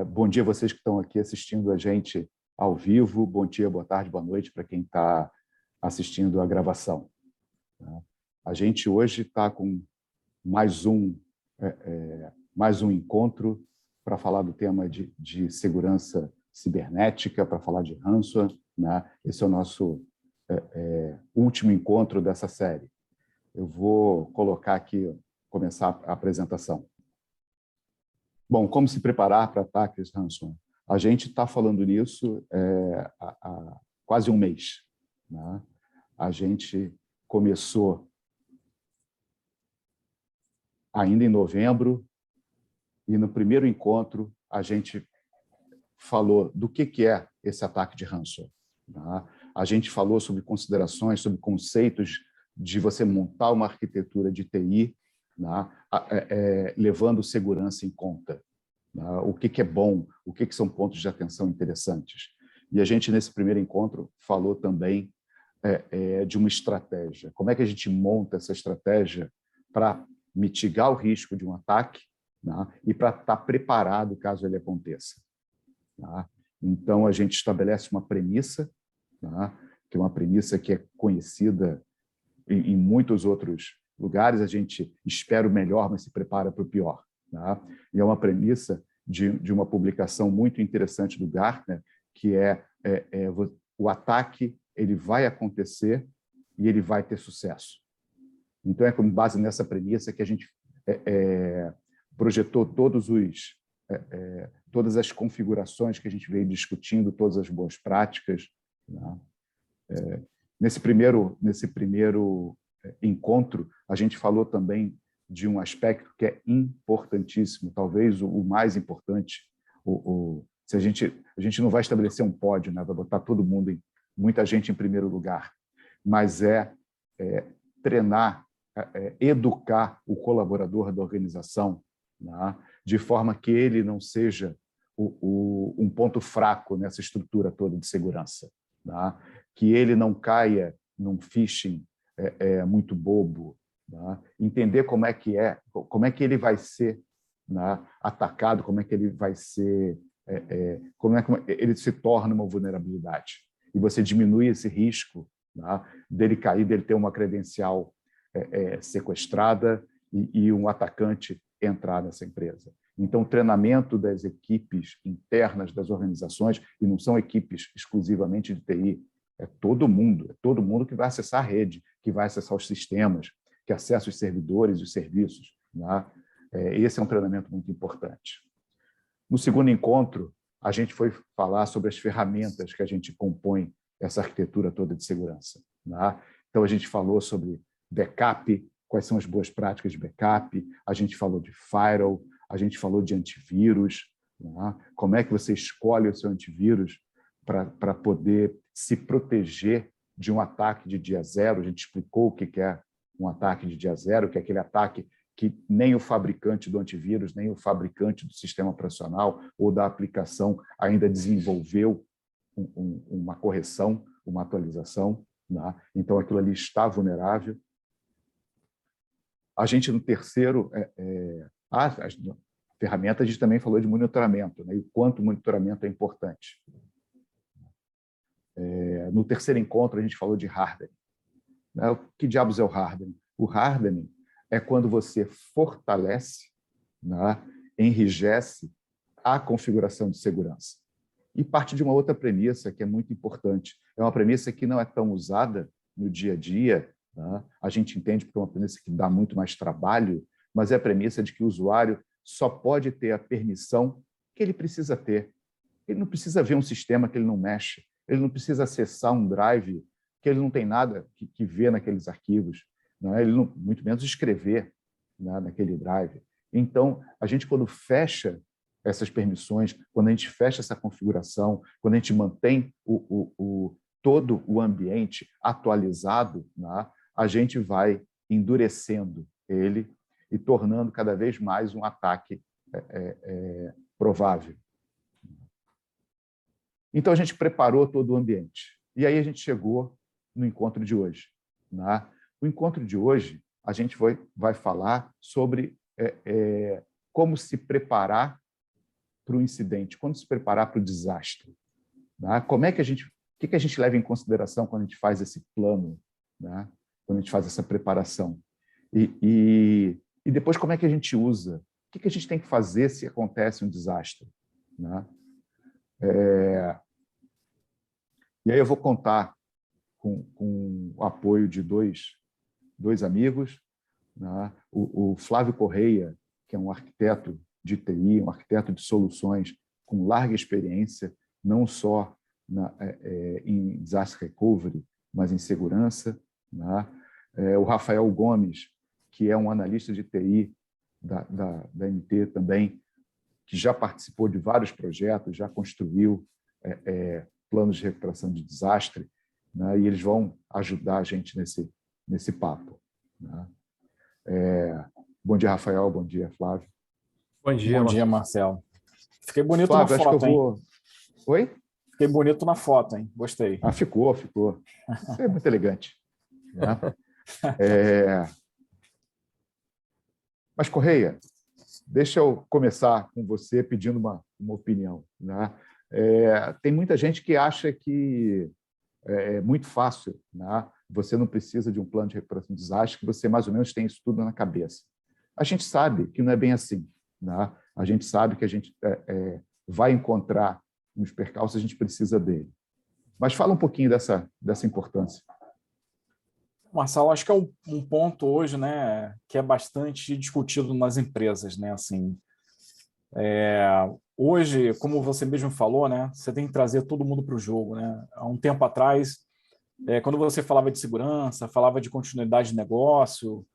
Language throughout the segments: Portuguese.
Bom dia a vocês que estão aqui assistindo a gente ao vivo. Bom dia, boa tarde, boa noite para quem está assistindo a gravação. A gente hoje está com mais um encontro para falar do tema de segurança cibernética, para falar de ransomware. Esse é o nosso último encontro dessa série. Eu vou colocar aqui, começar a apresentação. Bom, como se preparar para ataques ransomware? A gente está falando nisso há quase um mês. A gente começou ainda em novembro e no primeiro encontro a gente falou do que é esse ataque de ransomware. A gente falou sobre considerações, sobre conceitos de você montar uma arquitetura de TI, levando segurança em conta. O que é bom, o que são pontos de atenção interessantes. E a gente, nesse primeiro encontro, falou também de uma estratégia. Como é que a gente monta essa estratégia para mitigar o risco de um ataque e para estar preparado caso ele aconteça. Então, a gente estabelece uma premissa, que é uma premissa que é conhecida em muitos outros lugares. A gente espera o melhor, mas se prepara para o pior. E é uma premissa de uma publicação muito interessante do Gartner, que o ataque ele vai acontecer e ele vai ter sucesso. Então, é com base nessa premissa que a gente projetou todas as configurações que a gente veio discutindo, todas as boas práticas. Nesse primeiro encontro, a gente falou também de um aspecto que é importantíssimo, talvez o mais importante. Se a gente não vai estabelecer um pódio, vai botar todo mundo, muita gente em primeiro lugar, mas treinar, educar o colaborador da organização, de forma que ele não seja um ponto fraco nessa estrutura toda de segurança, que ele não caia num phishing muito bobo, entender como é que ele vai ser atacado, como é que ele vai ser, como ele se torna uma vulnerabilidade. E você diminui esse risco dele cair, dele ter uma credencial sequestrada e um atacante entrar nessa empresa. Então, o treinamento das equipes internas das organizações, e não são equipes exclusivamente de TI, é todo mundo que vai acessar a rede, que vai acessar os sistemas, que acessa os servidores e os serviços. Esse é um treinamento muito importante. No segundo encontro, a gente foi falar sobre as ferramentas que a gente compõe essa arquitetura toda de segurança. Então, a gente falou sobre backup, quais são as boas práticas de backup, a gente falou de firewall, a gente falou de antivírus, como é que você escolhe o seu antivírus para poder se proteger de um ataque de dia zero. A gente explicou o que é um ataque de dia zero, que é aquele ataque que nem o fabricante do antivírus, nem o fabricante do sistema operacional ou da aplicação ainda desenvolveu uma correção, uma atualização. Então, aquilo ali está vulnerável. A gente, no terceiro, as ferramentas, a gente também falou de monitoramento, e o quanto o monitoramento é importante. No terceiro encontro, a gente falou de hardening. O que diabos é o hardening? O hardening é quando você fortalece, enrijece a configuração de segurança. E parte de uma outra premissa que é muito importante. É uma premissa que não é tão usada no dia a dia. A gente entende porque é uma premissa que dá muito mais trabalho, mas é a premissa de que o usuário só pode ter a permissão que ele precisa ter. Ele não precisa ver um sistema que ele não mexe. Ele não precisa acessar um drive que ele não tem nada que ver naqueles arquivos. Ele não, muito menos escrever naquele drive. Então, a gente, quando fecha essas permissões, quando a gente fecha essa configuração, quando a gente mantém todo o ambiente atualizado, a gente vai endurecendo ele e tornando cada vez mais um ataque provável. Então, a gente preparou todo o ambiente. E aí a gente chegou no encontro de hoje. O encontro de hoje, a gente vai falar sobre como se preparar para o incidente, quando se preparar para o desastre? Né? Como é que o que a gente leva em consideração quando a gente faz esse plano, né? Quando a gente faz essa preparação? E depois, como é que a gente usa? O que a gente tem que fazer se acontece um desastre? Né? E aí eu vou contar com o apoio de dois amigos, né? O Flávio Correia, que é um arquiteto de TI, um arquiteto de soluções com larga experiência, não só em disaster recovery, mas em segurança. Né? O Rafael Gomes, que é um analista de TI da MT também, que já participou de vários projetos, já construiu planos de recuperação de desastre, né? E eles vão ajudar a gente nesse papo. Né? Bom dia, Rafael. Bom dia, Flávio. Bom dia, Marcelo. Fiquei bonito Flávio, na foto, hein? Oi? Fiquei bonito na foto, hein? Gostei. Ficou. Você é muito elegante. Né? Mas, Correia, deixa eu começar com você pedindo uma opinião. Né? Tem muita gente que acha que é muito fácil, né? Você não precisa de um plano de recuperação de desastre, que você mais ou menos tem isso tudo na cabeça. A gente sabe que não é bem assim. Né? A gente sabe que a gente vai encontrar uns percalços, a gente precisa dele. Mas fala um pouquinho dessa importância. Marcelo, acho que é um ponto hoje, né, que é bastante discutido nas empresas, né? Assim, hoje, como você mesmo falou, né, você tem que trazer todo mundo para o jogo, né? Há um tempo atrás, quando você falava de segurança, falava de continuidade de negócio,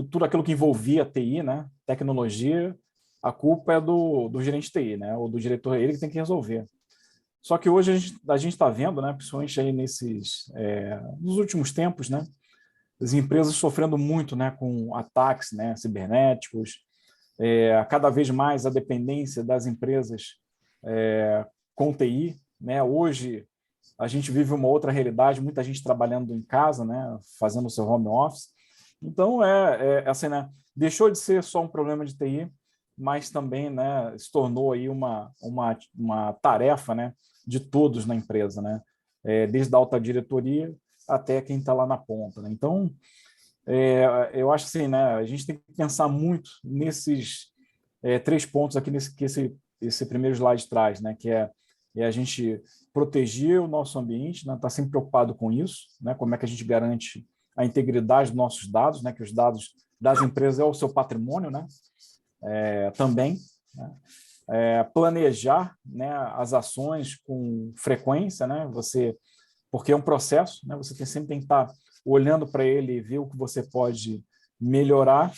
tudo aquilo que envolvia TI, né, tecnologia, a culpa é do gerente de TI, né, ou do diretor, ele que tem que resolver. Só que hoje a gente está vendo, né, principalmente aí nos últimos tempos, né, as empresas sofrendo muito, né, com ataques, né, cibernéticos, cada vez mais a dependência das empresas com TI. Né? Hoje a gente vive uma outra realidade, muita gente trabalhando em casa, né, fazendo o seu home office. Então, assim, né, deixou de ser só um problema de TI, mas também, né, se tornou aí uma tarefa, né, de todos na empresa, né? Desde a alta diretoria até quem está lá na ponta. Né? Então, eu acho assim, né, a gente tem que pensar muito nesses 3 pontos aqui que esse primeiro slide traz, né, que é a gente proteger o nosso ambiente, né, tá sempre preocupado com isso, né, como é que a gente garante a integridade dos nossos dados, né, que os dados das empresas é o seu patrimônio, né, também, né, planejar, né, as ações com frequência, né, porque é um processo, né, você sempre tem que estar olhando para ele e ver o que você pode melhorar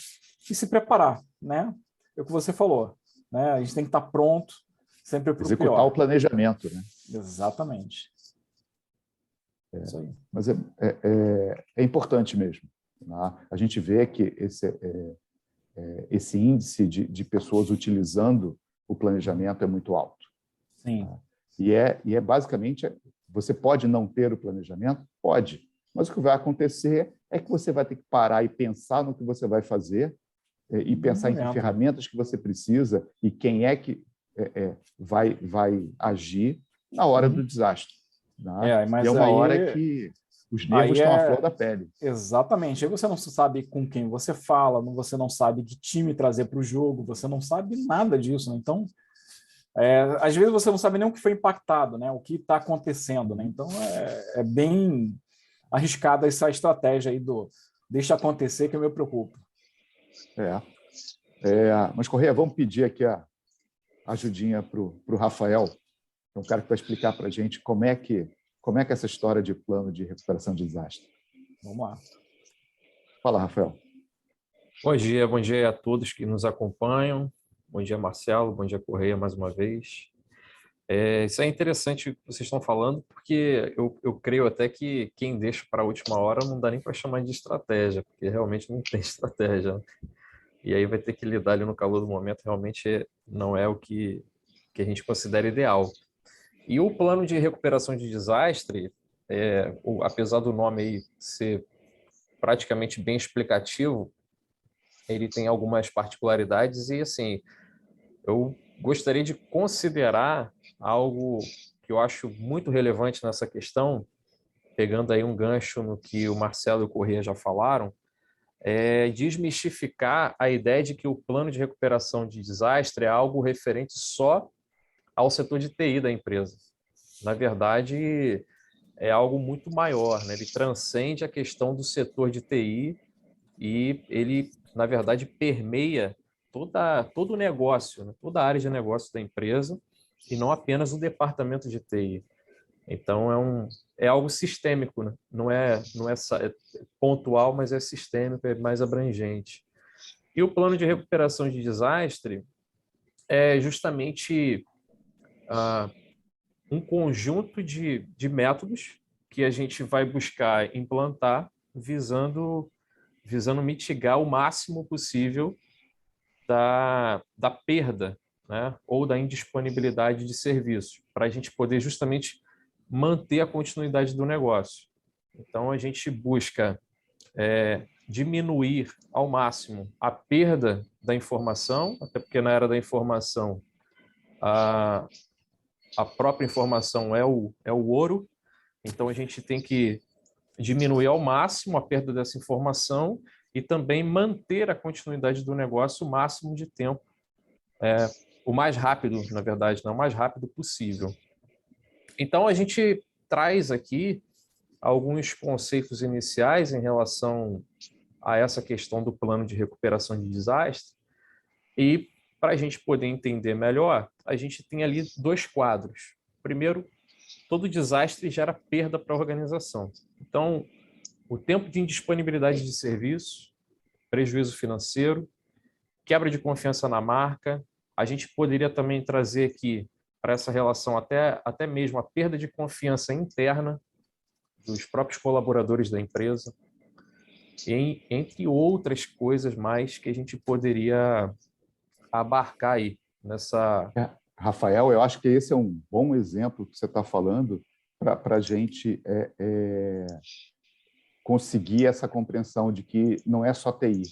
e se preparar, né? É o que você falou, né? A gente tem que estar pronto sempre para o pior. Executar o planejamento, né? Exatamente. Isso aí. Mas é importante mesmo. Né? A gente vê que esse índice de pessoas utilizando o planejamento é muito alto. Sim. Né? E é basicamente, você pode não ter o planejamento? Pode. Mas o que vai acontecer é que você vai ter que parar e pensar no que você vai fazer e pensar em que ferramentas que você precisa e quem é que vai agir na hora do desastre. Né? Mas e é uma hora que os nervos estão à flor da pele. Exatamente. Aí você não sabe com quem você fala, você não sabe que time trazer para o jogo, você não sabe nada disso. Né? Então, às vezes você não sabe nem o que foi impactado, né? O que está acontecendo. Né? Então, é bem arriscada essa estratégia aí deixa acontecer, que eu me preocupo. Mas, Correia, vamos pedir aqui a ajudinha para o Rafael, que é um cara que vai explicar para a gente como é que essa história de plano de recuperação de desastre. Vamos lá. Fala, Rafael. Bom dia a todos que nos acompanham. Bom dia, Marcelo. Bom dia, Correia, mais uma vez. Isso é interessante o que vocês estão falando, porque eu creio até que quem deixa para a última hora não dá nem para chamar de estratégia, porque realmente não tem estratégia. E aí vai ter que lidar ali no calor do momento, realmente não é o que a gente considera ideal. E o plano de recuperação de desastre, apesar do nome aí ser praticamente bem explicativo, ele tem algumas particularidades e, assim, eu gostaria de considerar algo que eu acho muito relevante nessa questão, pegando aí um gancho no que o Marcelo e o Corrêa já falaram, é desmistificar a ideia de que o plano de recuperação de desastre é algo referente só ao setor de TI da empresa. Na verdade, é algo muito maior, né? Ele transcende a questão do setor de TI e ele, na verdade, permeia todo o negócio, né? Toda a área de negócio da empresa e não apenas o departamento de TI. Então, é algo sistêmico, né? É pontual, mas é sistêmico, é mais abrangente. E o plano de recuperação de desastre é justamente um conjunto de métodos que a gente vai buscar implantar visando mitigar o máximo possível da perda, né, ou da indisponibilidade de serviços, para a gente poder justamente manter a continuidade do negócio. Então, a gente busca diminuir ao máximo a perda da informação, até porque na era da informação a própria informação é o ouro, então a gente tem que diminuir ao máximo a perda dessa informação e também manter a continuidade do negócio o máximo de tempo, o mais rápido, na verdade, não o mais rápido possível. Então, a gente traz aqui alguns conceitos iniciais em relação a essa questão do plano de recuperação de desastre e, para a gente poder entender melhor, a gente tem ali 2 quadros. Primeiro, todo desastre gera perda para a organização. Então, o tempo de indisponibilidade de serviço, prejuízo financeiro, quebra de confiança na marca. A gente poderia também trazer aqui, para essa relação, até mesmo a perda de confiança interna dos próprios colaboradores da empresa, entre outras coisas mais que a gente poderia abarcar aí nessa... Rafael, eu acho que esse é um bom exemplo que você está falando para a gente conseguir essa compreensão de que não é só TI,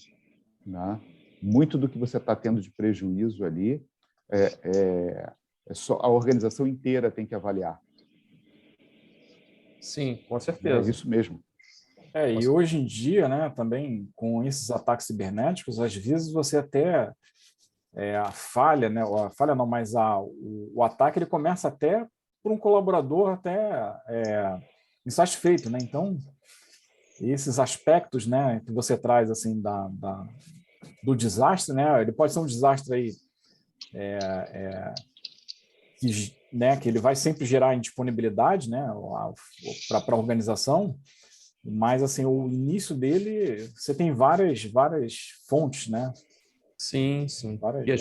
né? Muito do que você está tendo de prejuízo ali só a organização inteira tem que avaliar. Sim, com certeza. É isso mesmo. E hoje em dia, né, também com esses ataques cibernéticos, às vezes você até a falha, né, a falha não, mas o ataque ele começa até por um colaborador até insatisfeito, né? Então, esses aspectos, né, que você traz assim do desastre, né, ele pode ser um desastre aí que ele vai sempre gerar indisponibilidade, né, para a organização, mas assim o início dele você tem várias fontes, né? Sim, sim. Várias E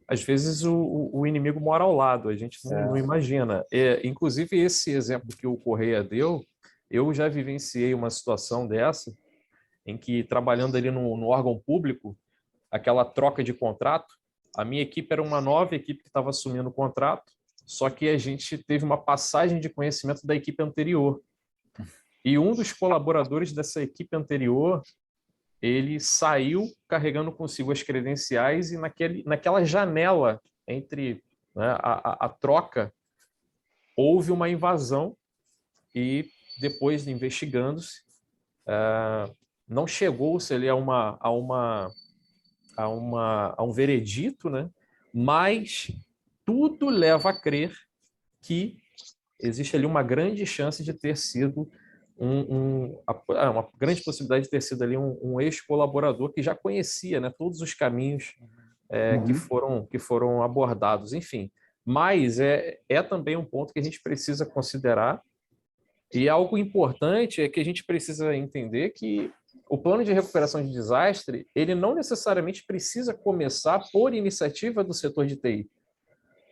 às vezes o inimigo mora ao lado, a gente não imagina. Inclusive, esse exemplo que o Corrêa deu, eu já vivenciei uma situação dessa, em que, trabalhando ali no órgão público, aquela troca de contrato, a minha equipe era uma nova equipe que estava assumindo o contrato, só que a gente teve uma passagem de conhecimento da equipe anterior. E um dos colaboradores dessa equipe anterior, ele saiu carregando consigo as credenciais e naquela janela entre, né, a troca, houve uma invasão e depois de investigando-se, não chegou-se ali a um veredito, né? Mas tudo leva a crer que existe ali uma grande chance de ter sido uma grande possibilidade de ter sido ali um ex-colaborador que já conhecia, né, todos os caminhos que foram abordados, enfim. Mas é também um ponto que a gente precisa considerar, e algo importante é que a gente precisa entender que o plano de recuperação de desastre, ele não necessariamente precisa começar por iniciativa do setor de TI,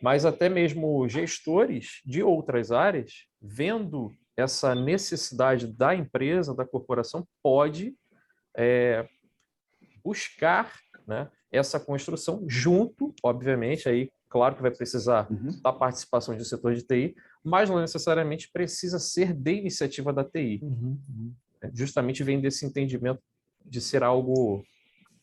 mas até mesmo gestores de outras áreas, vendo essa necessidade da empresa, da corporação, pode buscar, né, essa construção junto, obviamente, aí claro que vai precisar da participação do setor de TI, mas não necessariamente precisa ser de iniciativa da TI. Justamente vem desse entendimento de ser algo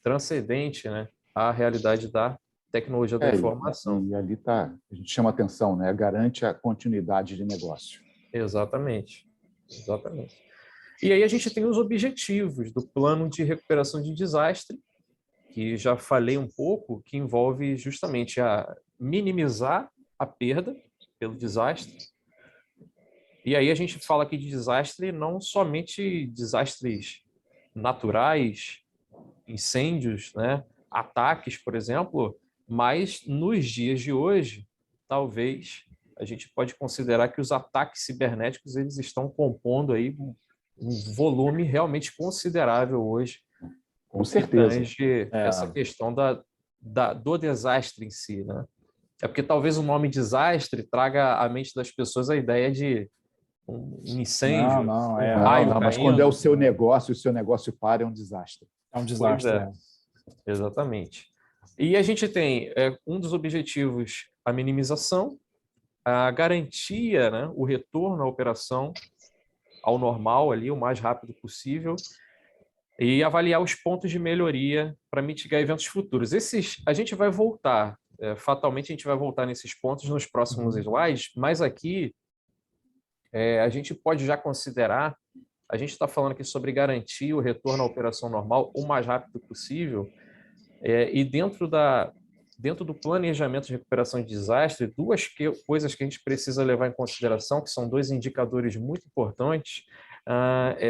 transcendente, né, à realidade da tecnologia da informação. E ali tá, a gente chama atenção, né? Garante a continuidade de negócio. Exatamente. Exatamente. E aí a gente tem os objetivos do plano de recuperação de desastre, que já falei um pouco, que envolve justamente a minimizar a perda pelo desastre. E aí a gente fala aqui de desastre não somente desastres naturais, incêndios, né, ataques, por exemplo, mas nos dias de hoje, talvez a gente pode considerar que os ataques cibernéticos eles estão compondo aí um volume realmente considerável hoje. Com certeza. Essa questão do desastre em si, né? É porque talvez o nome desastre traga à mente das pessoas a ideia de um incêndio, não, raio mas caindo. quando é o seu negócio para, é um desastre. É um desastre. Exatamente. E a gente tem um dos objetivos, a minimização, a garantia, né, o retorno à operação ao normal ali, o mais rápido possível, e avaliar os pontos de melhoria para mitigar eventos futuros. A gente vai voltar, fatalmente a gente vai voltar nesses pontos nos próximos slides, mas aqui a gente pode já considerar, a gente está falando aqui sobre garantir o retorno à operação normal o mais rápido possível, e dentro do planejamento de recuperação de desastre, duas coisas que a gente precisa levar em consideração, que são dois indicadores muito importantes,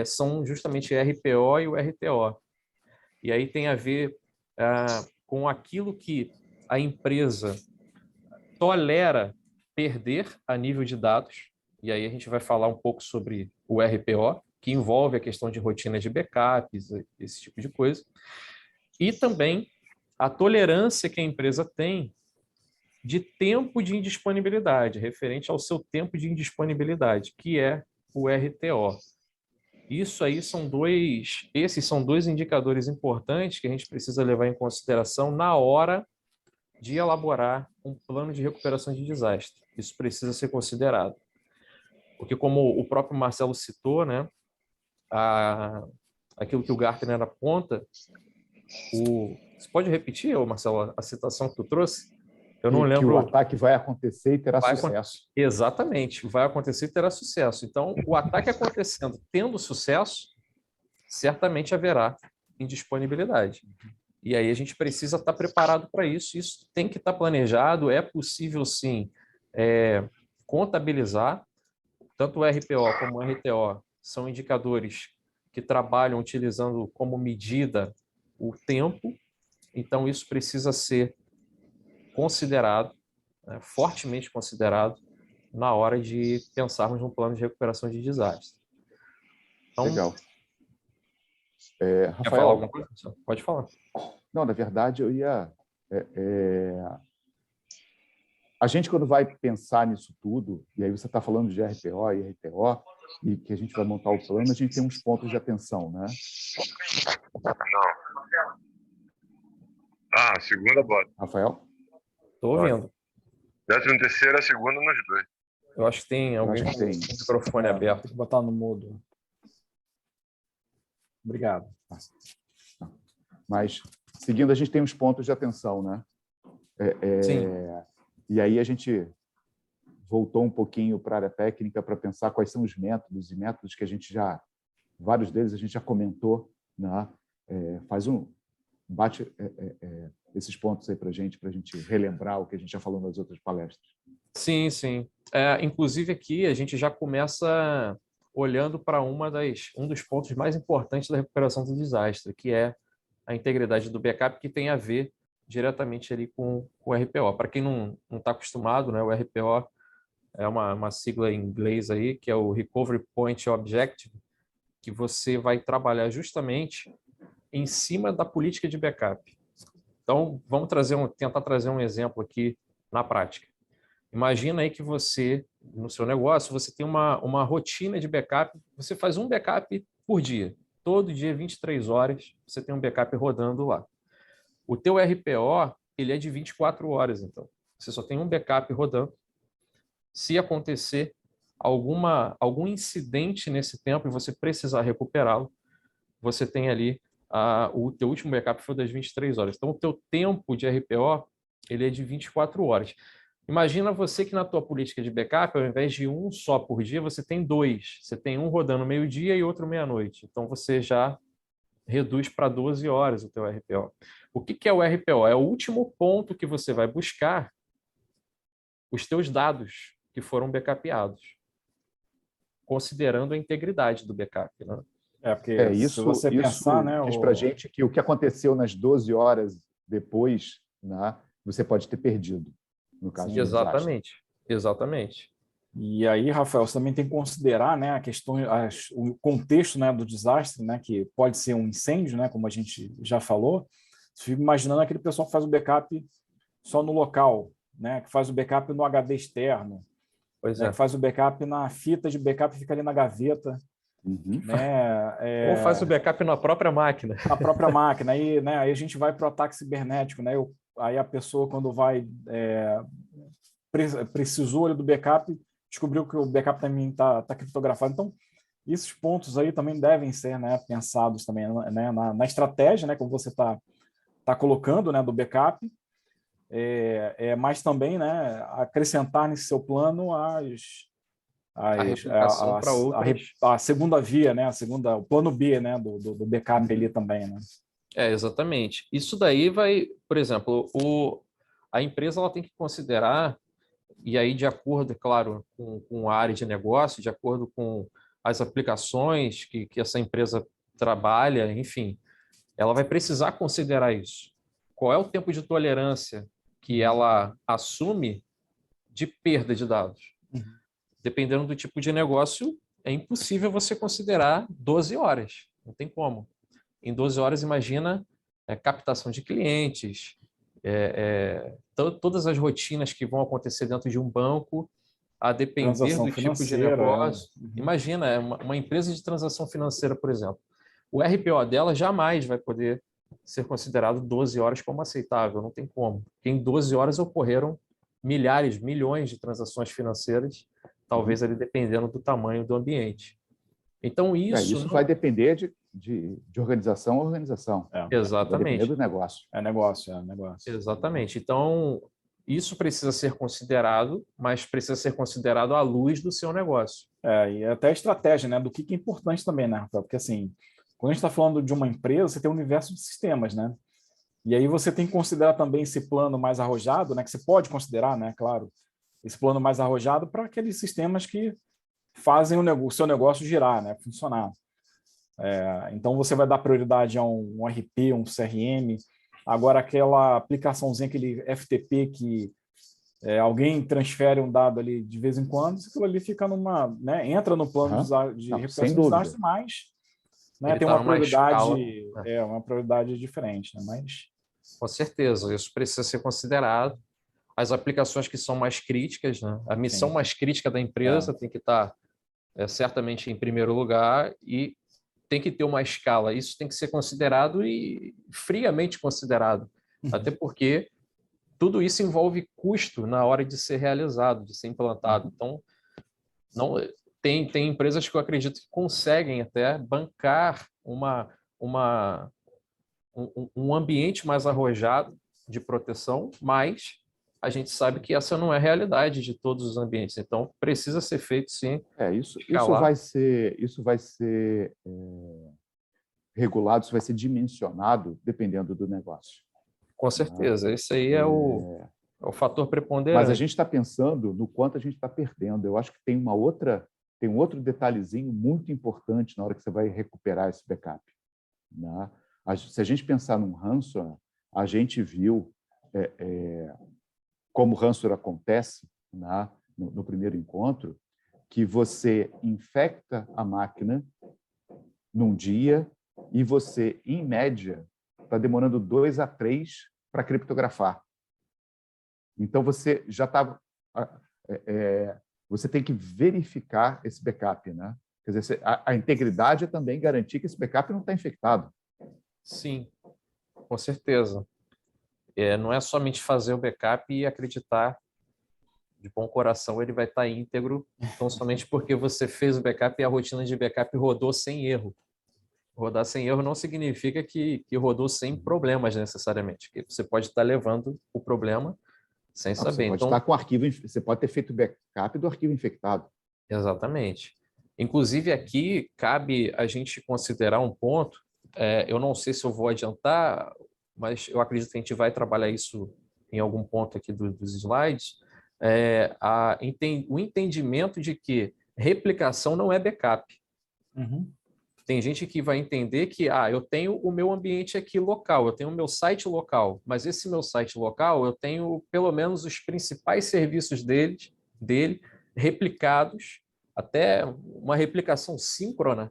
são justamente o RPO e o RTO. E aí tem a ver com aquilo que a empresa tolera perder a nível de dados, e aí a gente vai falar um pouco sobre o RPO, que envolve a questão de rotinas de backups, esse tipo de coisa, e também a tolerância que a empresa tem de tempo de indisponibilidade, referente ao seu tempo de indisponibilidade, que é o RTO. Esses são dois indicadores importantes que a gente precisa levar em consideração na hora de elaborar um plano de recuperação de desastre. Isso precisa ser considerado. Porque, como o próprio Marcelo citou, né, aquilo que o Gartner aponta, você pode repetir, Marcelo, a citação que tu trouxe? Eu não lembro. Que o ataque vai acontecer e terá sucesso. Exatamente, vai acontecer e terá sucesso. Então, o ataque acontecendo, tendo sucesso, certamente haverá indisponibilidade. E aí a gente precisa estar preparado para isso. Isso tem que estar planejado. É possível, sim, contabilizar. Tanto o RPO como o RTO são indicadores que trabalham utilizando como medida o tempo. Então, isso precisa ser considerado, fortemente considerado, na hora de pensarmos num plano de recuperação de desastre. Então, legal. Rafael, quer falar alguma coisa? Pode falar. Não, na verdade, eu ia... A gente, quando vai pensar nisso tudo, e aí você está falando de RPO e RTO, e que a gente vai montar o plano, a gente tem uns pontos de atenção, né? Não. Segunda bota. Rafael? Estou ouvindo. 13ª, segunda nos dois. Eu acho que tem alguém com o microfone aberto. Tem que botar no mudo. Obrigado. Mas, seguindo, a gente tem uns pontos de atenção, né? Sim. E aí a gente voltou um pouquinho para a área técnica para pensar quais são os métodos e métodos que a gente já... Vários deles a gente já comentou, né? Bate esses pontos aí para a gente relembrar o que a gente já falou nas outras palestras. Sim, sim. Inclusive aqui a gente já começa olhando para um dos pontos mais importantes da recuperação do desastre, que é a integridade do backup, que tem a ver diretamente ali com o RPO. Para quem não está acostumado, né, o RPO é uma sigla em inglês aí, que é o Recovery Point Objective, que você vai trabalhar justamente em cima da política de backup. Então, vamos tentar trazer um exemplo aqui na prática. Imagina aí que você, no seu negócio, você tem uma rotina de backup, você faz um backup por dia. Todo dia, 23 horas, você tem um backup rodando lá. O teu RPO, ele é de 24 horas, então. Você só tem um backup rodando. Se acontecer algum incidente nesse tempo e você precisar recuperá-lo, você tem ali o teu último backup foi das 23 horas. Então, o teu tempo de RPO ele é de 24 horas. Imagina você que na tua política de backup, ao invés de um só por dia, você tem dois. Você tem um rodando meio-dia e outro meia-noite. Então, você já reduz para 12 horas o teu RPO. O que é o RPO? É o último ponto que você vai buscar os teus dados que foram backupeados, considerando a integridade do backup, né? Porque se Isso você pensar, né, diz para a gente que o que aconteceu nas 12 horas depois, né, você pode ter perdido, no caso de um desastre. Exatamente, exatamente. E aí, Rafael, você também tem que considerar, né, a questão, o contexto, né, do desastre, né, que pode ser um incêndio, né, como a gente já falou. Você fica imaginando aquele pessoal que faz o backup só no local, né, que faz o backup no HD externo, Pois né, é. que faz o backup na fita de backup que fica ali na gaveta, né? Ou faz o backup na própria máquina. Na própria máquina. Aí, né, aí a gente vai para o ataque cibernético, né? Aí a pessoa, quando vai precisou ali do backup, descobriu que o backup também está criptografado. Então, esses pontos aí também devem ser, né, pensados também, né, na estratégia, né, como você está colocando, né, do backup, mas também, né, acrescentar nesse seu plano A replicação para outras. a segunda via, né, o plano B, né, do backup ali também, né? Exatamente. Isso daí vai, por exemplo, a empresa ela tem que considerar, e aí de acordo, é claro, com a área de negócio, de acordo com as aplicações que essa empresa trabalha, enfim, ela vai precisar considerar isso. Qual é o tempo de tolerância que ela assume de perda de dados? Dependendo do tipo de negócio, é impossível você considerar 12 horas. Não tem como. Em 12 horas, imagina captação de clientes, todas as rotinas que vão acontecer dentro de um banco, a depender Transação do tipo de financeira, negócio. Imagina, uma empresa de transação financeira, por exemplo. O RPO dela jamais vai poder ser considerado 12 horas como aceitável, não tem como. Porque em 12 horas ocorreram milhares, milhões de transações financeiras, talvez ali dependendo do tamanho do ambiente. Então, isso vai depender de organização a organização. Exatamente. Vai depender do negócio. É negócio. Exatamente. Então, isso precisa ser considerado, mas precisa ser considerado à luz do seu negócio. E até a estratégia, né, do que é importante também, né, Rafael? Porque, assim, quando a gente está falando de uma empresa, você tem um universo de sistemas, né? E aí você tem que considerar também esse plano mais arrojado, né, que você pode considerar, né, claro, esse plano mais arrojado para aqueles sistemas que fazem o seu negócio girar, né, funcionar. Então, você vai dar prioridade a um RP, um CRM. Agora, aquela aplicaçãozinha, aquele FTP que alguém transfere um dado ali de vez em quando, aquilo ali fica né, entra no plano de recuperação de desastre, mas né, tem uma prioridade, uma prioridade diferente, né? Mas com certeza, isso precisa ser considerado. As aplicações que são mais críticas, né? A missão mais crítica da empresa tem que estar certamente em primeiro lugar e tem que ter uma escala. Isso tem que ser considerado e friamente considerado, até porque tudo isso envolve custo na hora de ser realizado, de ser implantado. Então, não tem empresas que eu acredito que conseguem até bancar um ambiente mais arrojado de proteção, mas a gente sabe que essa não é a realidade de todos os ambientes. Então, precisa ser feito, sim. Isso vai ser regulado, isso vai ser dimensionado dependendo do negócio. Com certeza. Esse aí é o fator preponderante. Mas a gente está pensando no quanto a gente está perdendo. Eu acho que tem um outro detalhezinho muito importante na hora que você vai recuperar esse backup, né? Se a gente pensar num ransomware, a gente viu como o ransomware acontece, né, no primeiro encontro, que você infecta a máquina num dia e você, em média, está demorando 2 a 3 para criptografar. Então, você já está... você tem que verificar esse backup, né? Quer dizer, a integridade é também garantir que esse backup não está infectado. Sim, com certeza. Não é somente fazer o backup e acreditar de bom coração ele vai estar íntegro, então somente porque você fez o backup e a rotina de backup rodou sem erro. Rodar sem erro não significa que rodou sem problemas necessariamente, que você pode estar levando o problema sem saber. Você pode Então, estar com o arquivo, você pode ter feito backup do arquivo infectado. exatamente. Inclusive, aqui cabe a gente considerar um ponto, eu não sei se eu vou adiantar, mas eu acredito que a gente vai trabalhar isso em algum ponto aqui dos slides, o entendimento de que replicação não é backup. Uhum. Tem gente que vai entender que eu tenho o meu ambiente aqui local, eu tenho o meu site local, mas esse meu site local eu tenho pelo menos os principais serviços dele replicados, até uma replicação síncrona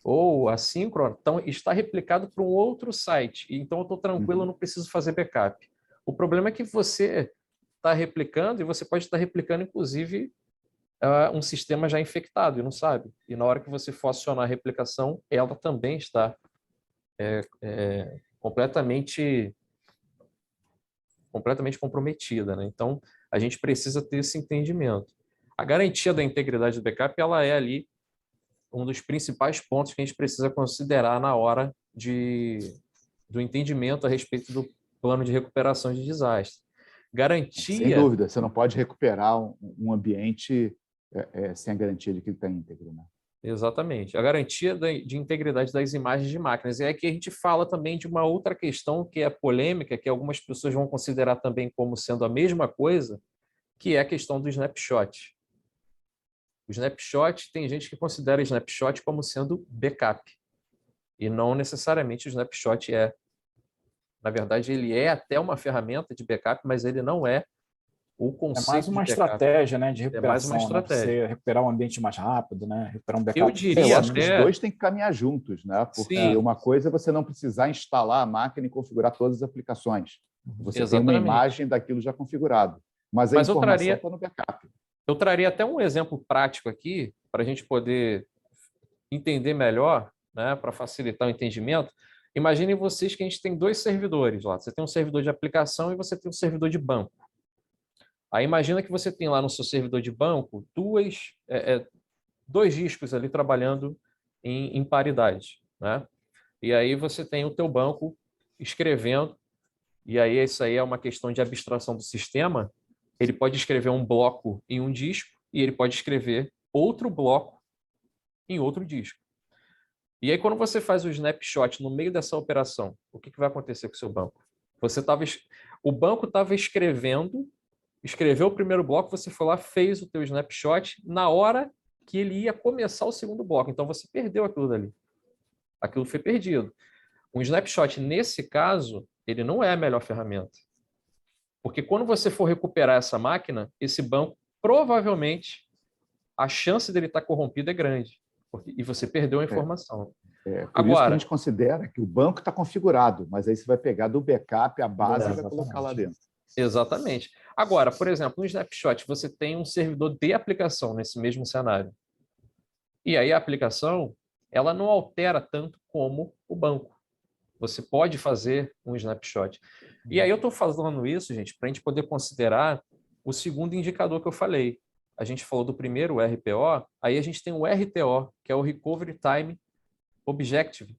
ou assíncrona, então está replicado para um outro site, então eu estou tranquilo, eu não preciso fazer backup. O problema é que você está replicando e você pode estar replicando, inclusive, um sistema já infectado e não sabe. E na hora que você for acionar a replicação, ela também está completamente comprometida, né? Então, a gente precisa ter esse entendimento. A garantia da integridade do backup, ela é ali um dos principais pontos que a gente precisa considerar na hora do entendimento a respeito do plano de recuperação de desastre. Garantia... Sem dúvida, você não pode recuperar um ambiente sem a garantia de que ele está íntegro, né? Exatamente. A garantia de integridade das imagens de máquinas. E aqui a gente fala também de uma outra questão que é polêmica, que algumas pessoas vão considerar também como sendo a mesma coisa, que é a questão do snapshot. O snapshot, tem gente que considera o snapshot como sendo backup. E não necessariamente o snapshot é. Na verdade, ele é até uma ferramenta de backup, mas ele não é o conceito. É mais uma estratégia, né, de recuperação, é mais uma estratégia. Né, você recuperar um ambiente mais rápido, né, recuperar um backup. Eu diria acho que os dois têm que caminhar juntos, né? Porque uma coisa é você não precisar instalar a máquina e configurar todas as aplicações. Você tem uma imagem daquilo já configurado, mas a informação está no backup. Eu traria até um exemplo prático aqui, para a gente poder entender melhor, né, para facilitar o entendimento. Imaginem vocês que a gente tem dois servidores lá. Você tem um servidor de aplicação e você tem um servidor de banco. Aí imagina que você tem lá no seu servidor de banco dois discos ali trabalhando em paridade, né? E aí você tem o teu banco escrevendo, e aí isso aí é uma questão de abstração do sistema. Ele pode escrever um bloco em um disco e ele pode escrever outro bloco em outro disco. E aí quando você faz o snapshot no meio dessa operação, o que vai acontecer com o seu banco? O banco estava escreveu o primeiro bloco, você foi lá, fez o teu snapshot na hora que ele ia começar o segundo bloco. Então, você perdeu aquilo dali. Aquilo foi perdido. Um snapshot, nesse caso, ele não é a melhor ferramenta. Porque quando você for recuperar essa máquina, esse banco, provavelmente, a chance dele estar corrompido é grande. E você perdeu a informação. Por isso que a gente considera que o banco está configurado, mas aí você vai pegar do backup a base e vai colocar lá dentro. Exatamente. Agora, por exemplo, no Snapshot, você tem um servidor de aplicação nesse mesmo cenário. E aí a aplicação, ela não altera tanto como o banco. Você pode fazer um Snapshot. E aí eu estou falando isso, gente, para a gente poder considerar o segundo indicador que eu falei. A gente falou do primeiro, o RPO, aí a gente tem o RTO, que é o Recovery Time Objective.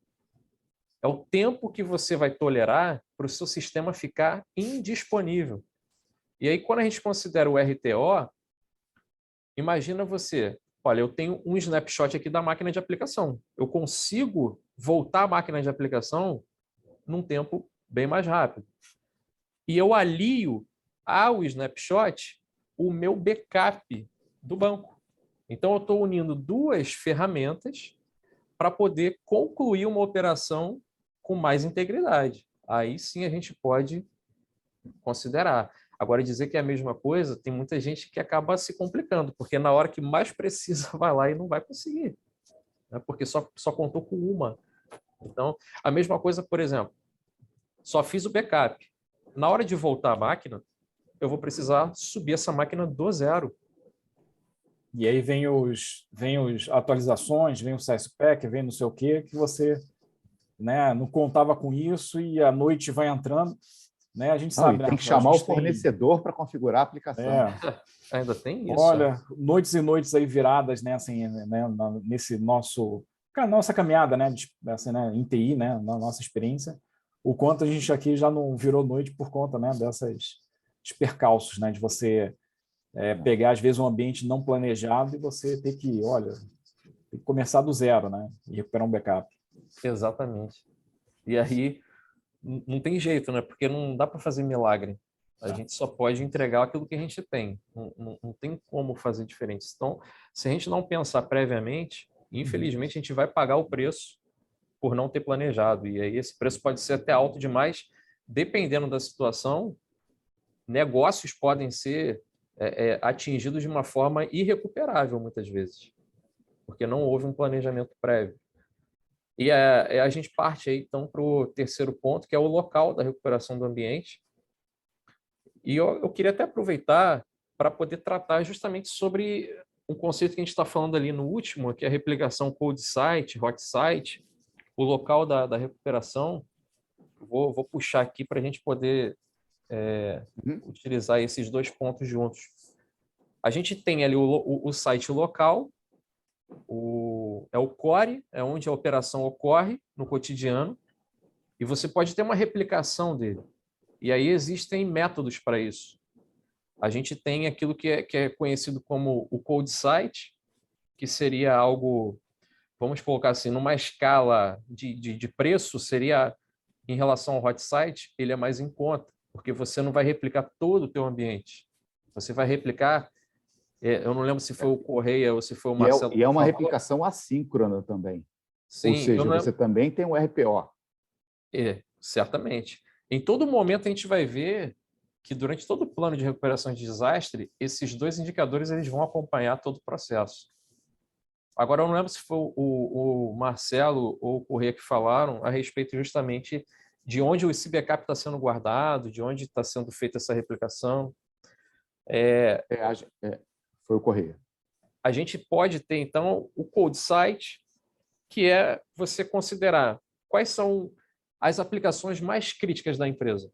É o tempo que você vai tolerar para o seu sistema ficar indisponível. E aí, quando a gente considera o RTO, imagina você, olha, eu tenho um snapshot aqui da máquina de aplicação. Eu consigo voltar a máquina de aplicação num tempo bem mais rápido. E eu alio ao snapshot o meu backup do banco. Então, eu estou unindo duas ferramentas para poder concluir uma operação com mais integridade. Aí sim a gente pode considerar. Agora, dizer que é a mesma coisa, tem muita gente que acaba se complicando, porque na hora que mais precisa vai lá e não vai conseguir, né? Porque só contou com uma. Então, a mesma coisa, por exemplo, só fiz o backup. Na hora de voltar a máquina, eu vou precisar subir essa máquina do zero. E aí vem os atualizações, vem o CSPack, vem não sei o quê, que você, né, não contava com isso e a noite vai entrando. Né? A gente sabe, tem que chamar o fornecedor para configurar a aplicação. Ainda tem isso. Olha, noites e noites aí viradas, né, assim, né, nesse nosso nossa caminhada, né, assim, né, em TI, né, na nossa experiência, o quanto a gente aqui já não virou noite por conta, né, desses percalços, né, de você pegar, às vezes, um ambiente não planejado e você ter que, olha, tem que começar do zero, né, e recuperar um backup. Exatamente. E aí não tem jeito, né? Porque não dá para fazer milagre. A gente só pode entregar aquilo que a gente tem. Não tem como fazer diferente. Então, se a gente não pensar previamente, infelizmente a gente vai pagar o preço por não ter planejado. E aí esse preço pode ser até alto demais, dependendo da situação. Negócios podem ser atingidos de uma forma irrecuperável muitas vezes, porque não houve um planejamento prévio. E a gente parte aí, então, para o terceiro ponto, que é o local da recuperação do ambiente. E eu queria até aproveitar para poder tratar justamente sobre um conceito que a gente está falando ali no último, que é a replicação cold site, hot site, o local da recuperação. Vou puxar aqui para a gente poder utilizar esses dois pontos juntos. A gente tem ali o site local, é o core, é onde a operação ocorre no cotidiano, e você pode ter uma replicação dele. E aí existem métodos para isso. A gente tem aquilo que é conhecido como o cold site, que seria algo, vamos colocar assim, numa escala de preço, seria em relação ao hot site, ele é mais em conta, porque você não vai replicar todo o teu ambiente. Você vai replicar, eu não lembro se foi o Correia ou se foi o Marcelo. E é uma replicação assíncrona também. Sim, ou seja, você também tem o RPO. Certamente. Em todo momento a gente vai ver que durante todo o plano de recuperação de desastre, esses dois indicadores eles vão acompanhar todo o processo. Agora, eu não lembro se foi o Marcelo ou o Corrêa que falaram a respeito justamente de onde esse backup está sendo guardado, de onde está sendo feita essa replicação. Foi o Corrêa. A gente pode ter, então, o cold site, que é você considerar quais são as aplicações mais críticas da empresa.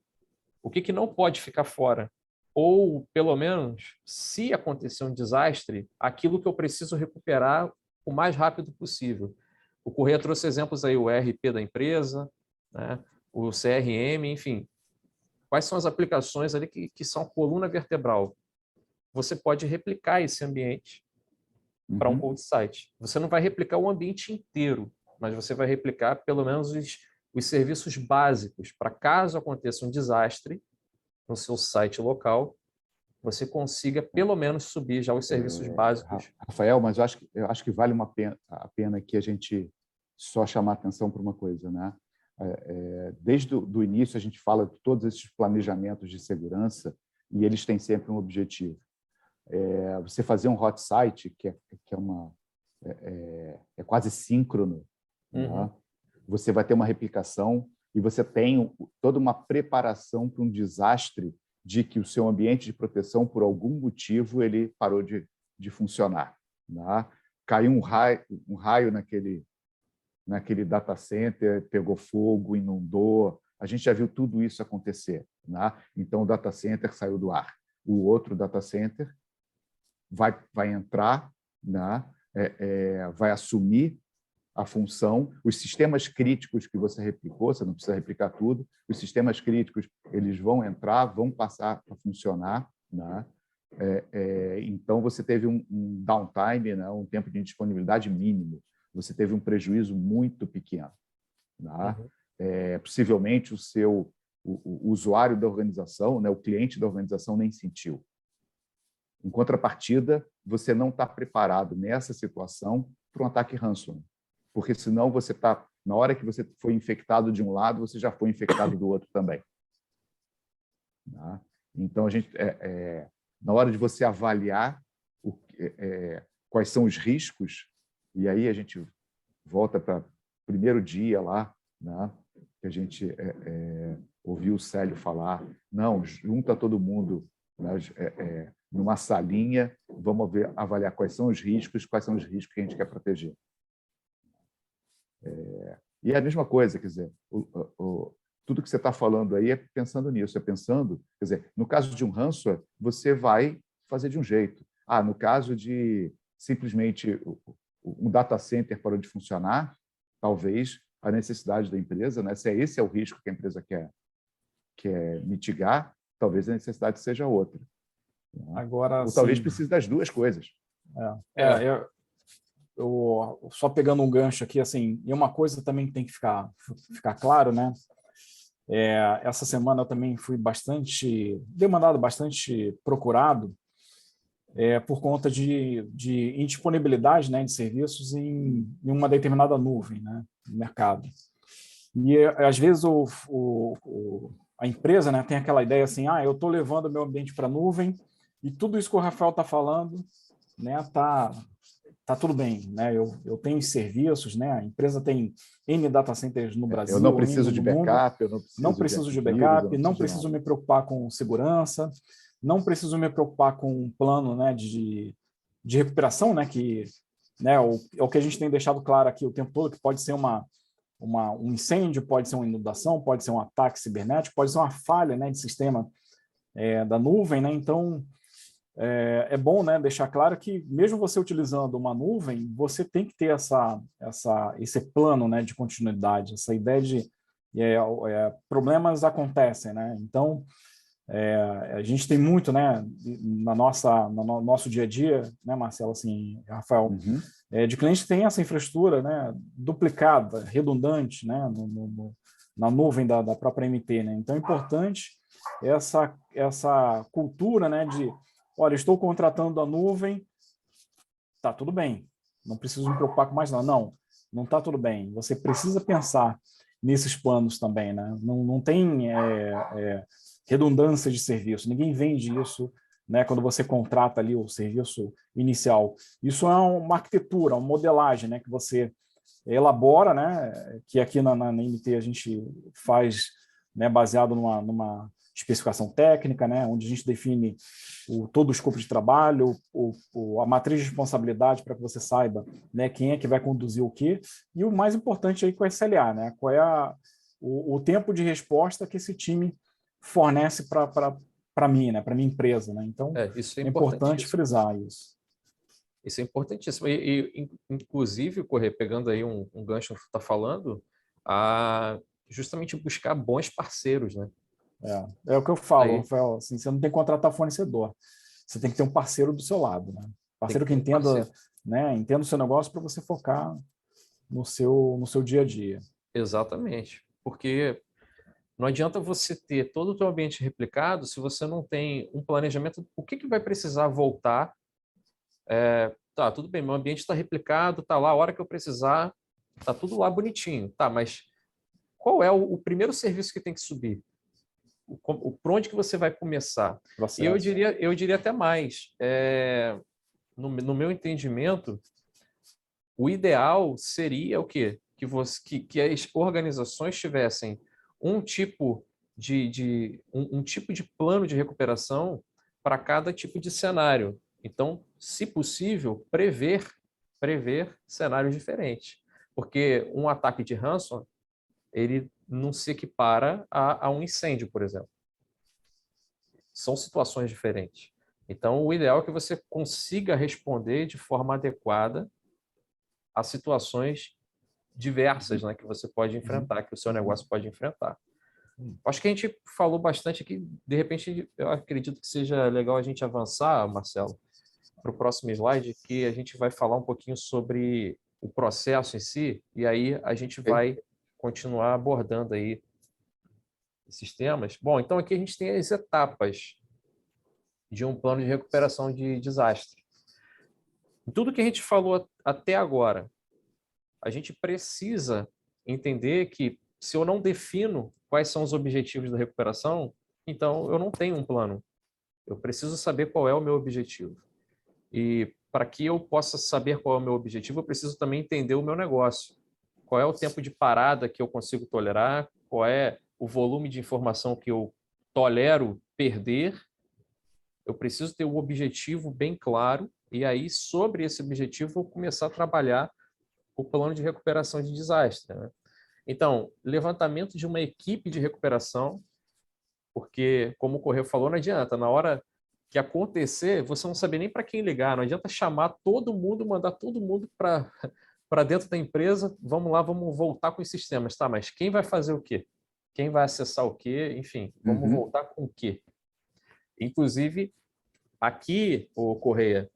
O que não pode ficar fora? Ou, pelo menos, se acontecer um desastre, aquilo que eu preciso recuperar o mais rápido possível. O Corrêa trouxe exemplos aí, o ERP da empresa, né? O CRM, enfim. Quais são as aplicações ali que são a coluna vertebral? Você pode replicar esse ambiente para um cold site. Você não vai replicar o ambiente inteiro, mas você vai replicar pelo menos os serviços básicos para caso aconteça um desastre no seu site local, você consiga pelo menos subir já os serviços básicos. Rafael, mas eu acho que vale a pena que a gente só chamar atenção para uma coisa, né? Desde o início a gente fala de todos esses planejamentos de segurança e eles têm sempre um objetivo. Você fazer um hot site que é quase síncrono, né? Você vai ter uma replicação e você tem toda uma preparação para um desastre de que o seu ambiente de proteção, por algum motivo, ele parou de funcionar, né? Caiu um raio naquele data center, pegou fogo, inundou. A gente já viu tudo isso acontecer, né? Então, o data center saiu do ar. O outro data center vai entrar, né? Vai assumir a função, os sistemas críticos que você replicou, você não precisa replicar tudo, os sistemas críticos eles vão entrar, vão passar a funcionar, né? Então, você teve um downtime, né? Um tempo de disponibilidade mínimo, você teve um prejuízo muito pequeno, né? Possivelmente o usuário da organização, né? O cliente da organização nem sentiu. Em contrapartida, você não está preparado nessa situação para um ataque ransomware, porque senão você está, na hora que você foi infectado de um lado, você já foi infectado do outro também. Então, na hora de você avaliar quais são os riscos, e aí a gente volta para o primeiro dia lá, né, que a gente ouviu o Célio falar, não, junta todo mundo, né, numa salinha, vamos avaliar quais são os riscos que a gente quer proteger. E é a mesma coisa, quer dizer, tudo que você está falando aí é pensando nisso, quer dizer, no caso de um ransomware, você vai fazer de um jeito. No caso de simplesmente um data center parou de funcionar, talvez a necessidade da empresa, né? Se esse é o risco que a empresa quer mitigar, talvez a necessidade seja outra. Agora, ou talvez sim, precise das duas coisas. eu só pegando um gancho aqui, assim, e uma coisa também que tem que ficar claro, né? Essa semana eu também fui demandado bastante procurado por conta de indisponibilidade, né, de serviços em uma determinada nuvem, né, no mercado. E às vezes a empresa, né, tem aquela ideia assim, eu estou levando o meu ambiente para a nuvem e tudo isso que o Rafael está falando, né, tá tudo bem, né? Eu tenho serviços, né? A empresa tem N data centers no Brasil, Eu não preciso N de no mundo. backup, eu Não não preciso de preciso de antivírus, eu backup, não não preciso de preciso nada. me preocupar com segurança, não preciso me preocupar com um plano, né, de recuperação, né, que, né, o que a gente tem deixado claro aqui o tempo todo, que pode ser um incêndio, pode ser uma inundação, pode ser um ataque cibernético, pode ser uma falha, né, de sistema da nuvem, né? Então, é bom, né, deixar claro que mesmo você utilizando uma nuvem, você tem que ter esse plano, né, de continuidade, essa ideia de problemas acontecem, né? Então, a gente tem muito, né, no nosso dia a dia, né, Marcelo, assim, Rafael, de clientes que têm essa infraestrutura, né, duplicada, redundante, né, na nuvem da própria MT, né? Então, é importante essa cultura, né, de olha, estou contratando a nuvem, tá tudo bem, não preciso me preocupar com mais nada. Não está tudo bem. Você precisa pensar nesses planos também, né? Não tem redundância de serviço, ninguém vende isso, né, quando você contrata ali o serviço inicial. Isso é uma arquitetura, uma modelagem, né, que você elabora, né, que aqui na MT a gente faz, né, baseado numa especificação técnica, né, onde a gente define todo o escopo de trabalho, a matriz de responsabilidade para que você saiba, né, quem é que vai conduzir o quê, e o mais importante aí com o SLA, né, qual é o tempo de resposta que esse time fornece para mim, né, para minha empresa, né? Então, Isso é importante frisar isso. Isso é importantíssimo. Inclusive, Corrêa, pegando aí um gancho que você está falando, justamente buscar bons parceiros, né? É o que eu falo, Rafael, assim, você não tem que contratar fornecedor, você tem que ter um parceiro do seu lado, né? Parceiro que entenda, né, entenda o seu negócio para você focar no seu dia a dia. Exatamente, porque não adianta você ter todo o teu ambiente replicado se você não tem um planejamento, o que vai precisar voltar. Tá, tudo bem, meu ambiente está replicado, tá lá, a hora que eu precisar, tá tudo lá bonitinho, tá, mas qual é o primeiro serviço que tem que subir? Por onde que você vai começar? E eu diria até mais, no meu entendimento, o ideal seria o quê? Que as organizações tivessem um tipo um tipo de plano de recuperação para cada tipo de cenário. Então, se possível, prever cenários diferentes. Porque um ataque de ransom, ele não se equipara a um incêndio, por exemplo. São situações diferentes. Então, o ideal é que você consiga responder de forma adequada a situações diversas, né, que você pode enfrentar, que o seu negócio pode enfrentar. Acho que a gente falou bastante aqui. De repente, eu acredito que seja legal a gente avançar, Marcelo, para o próximo slide, que a gente vai falar um pouquinho sobre o processo em si, e aí a gente vai continuar abordando aí esses temas. Bom, então aqui a gente tem as etapas de um plano de recuperação de desastre. Em tudo que a gente falou até agora, a gente precisa entender que se eu não defino quais são os objetivos da recuperação, então eu não tenho um plano. Eu preciso saber qual é o meu objetivo. E para que eu possa saber qual é o meu objetivo, eu preciso também entender o meu negócio. Qual é o tempo de parada que eu consigo tolerar, qual é o volume de informação que eu tolero perder. Eu preciso ter um objetivo bem claro e aí, sobre esse objetivo, eu começar a trabalhar o plano de recuperação de desastre, né? Então, levantamento de uma equipe de recuperação, porque, como o Correio falou, não adianta. Na hora que acontecer, você não saber nem para quem ligar. Não adianta chamar todo mundo, mandar todo mundo para dentro da empresa. Vamos lá, vamos voltar com os sistemas. Tá, mas quem vai fazer o quê? Quem vai acessar o quê? Enfim, vamos voltar com o quê? Inclusive, aqui, o Correia,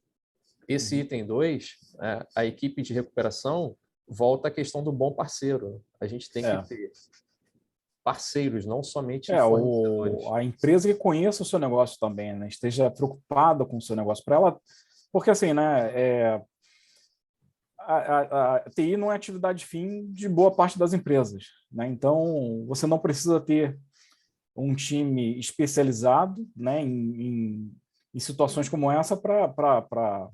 esse item 2, a equipe de recuperação, volta à questão do bom parceiro. A gente tem que ter parceiros, não somente fornecedores. A empresa que conheça o seu negócio também, né? Esteja preocupada com o seu negócio. Para ela, porque assim, né? A TI não é atividade fim de boa parte das empresas, né? Então, você não precisa ter um time especializado, né, em situações como essa para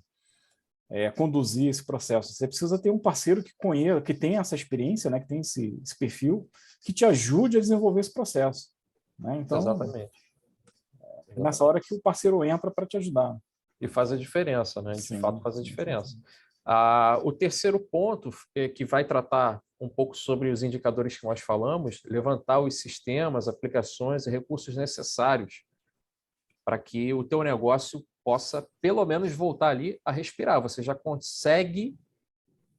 conduzir esse processo. Você precisa ter um parceiro que conheça, que tenha essa experiência, né, que tem esse perfil, que te ajude a desenvolver esse processo. Né? Então, exatamente. Nessa hora que o parceiro entra para te ajudar. E faz a diferença, né? De fato, faz a diferença. Sim. O terceiro ponto, que vai tratar um pouco sobre os indicadores que nós falamos, levantar os sistemas, aplicações e recursos necessários para que o teu negócio possa, pelo menos, voltar ali a respirar. Você já consegue,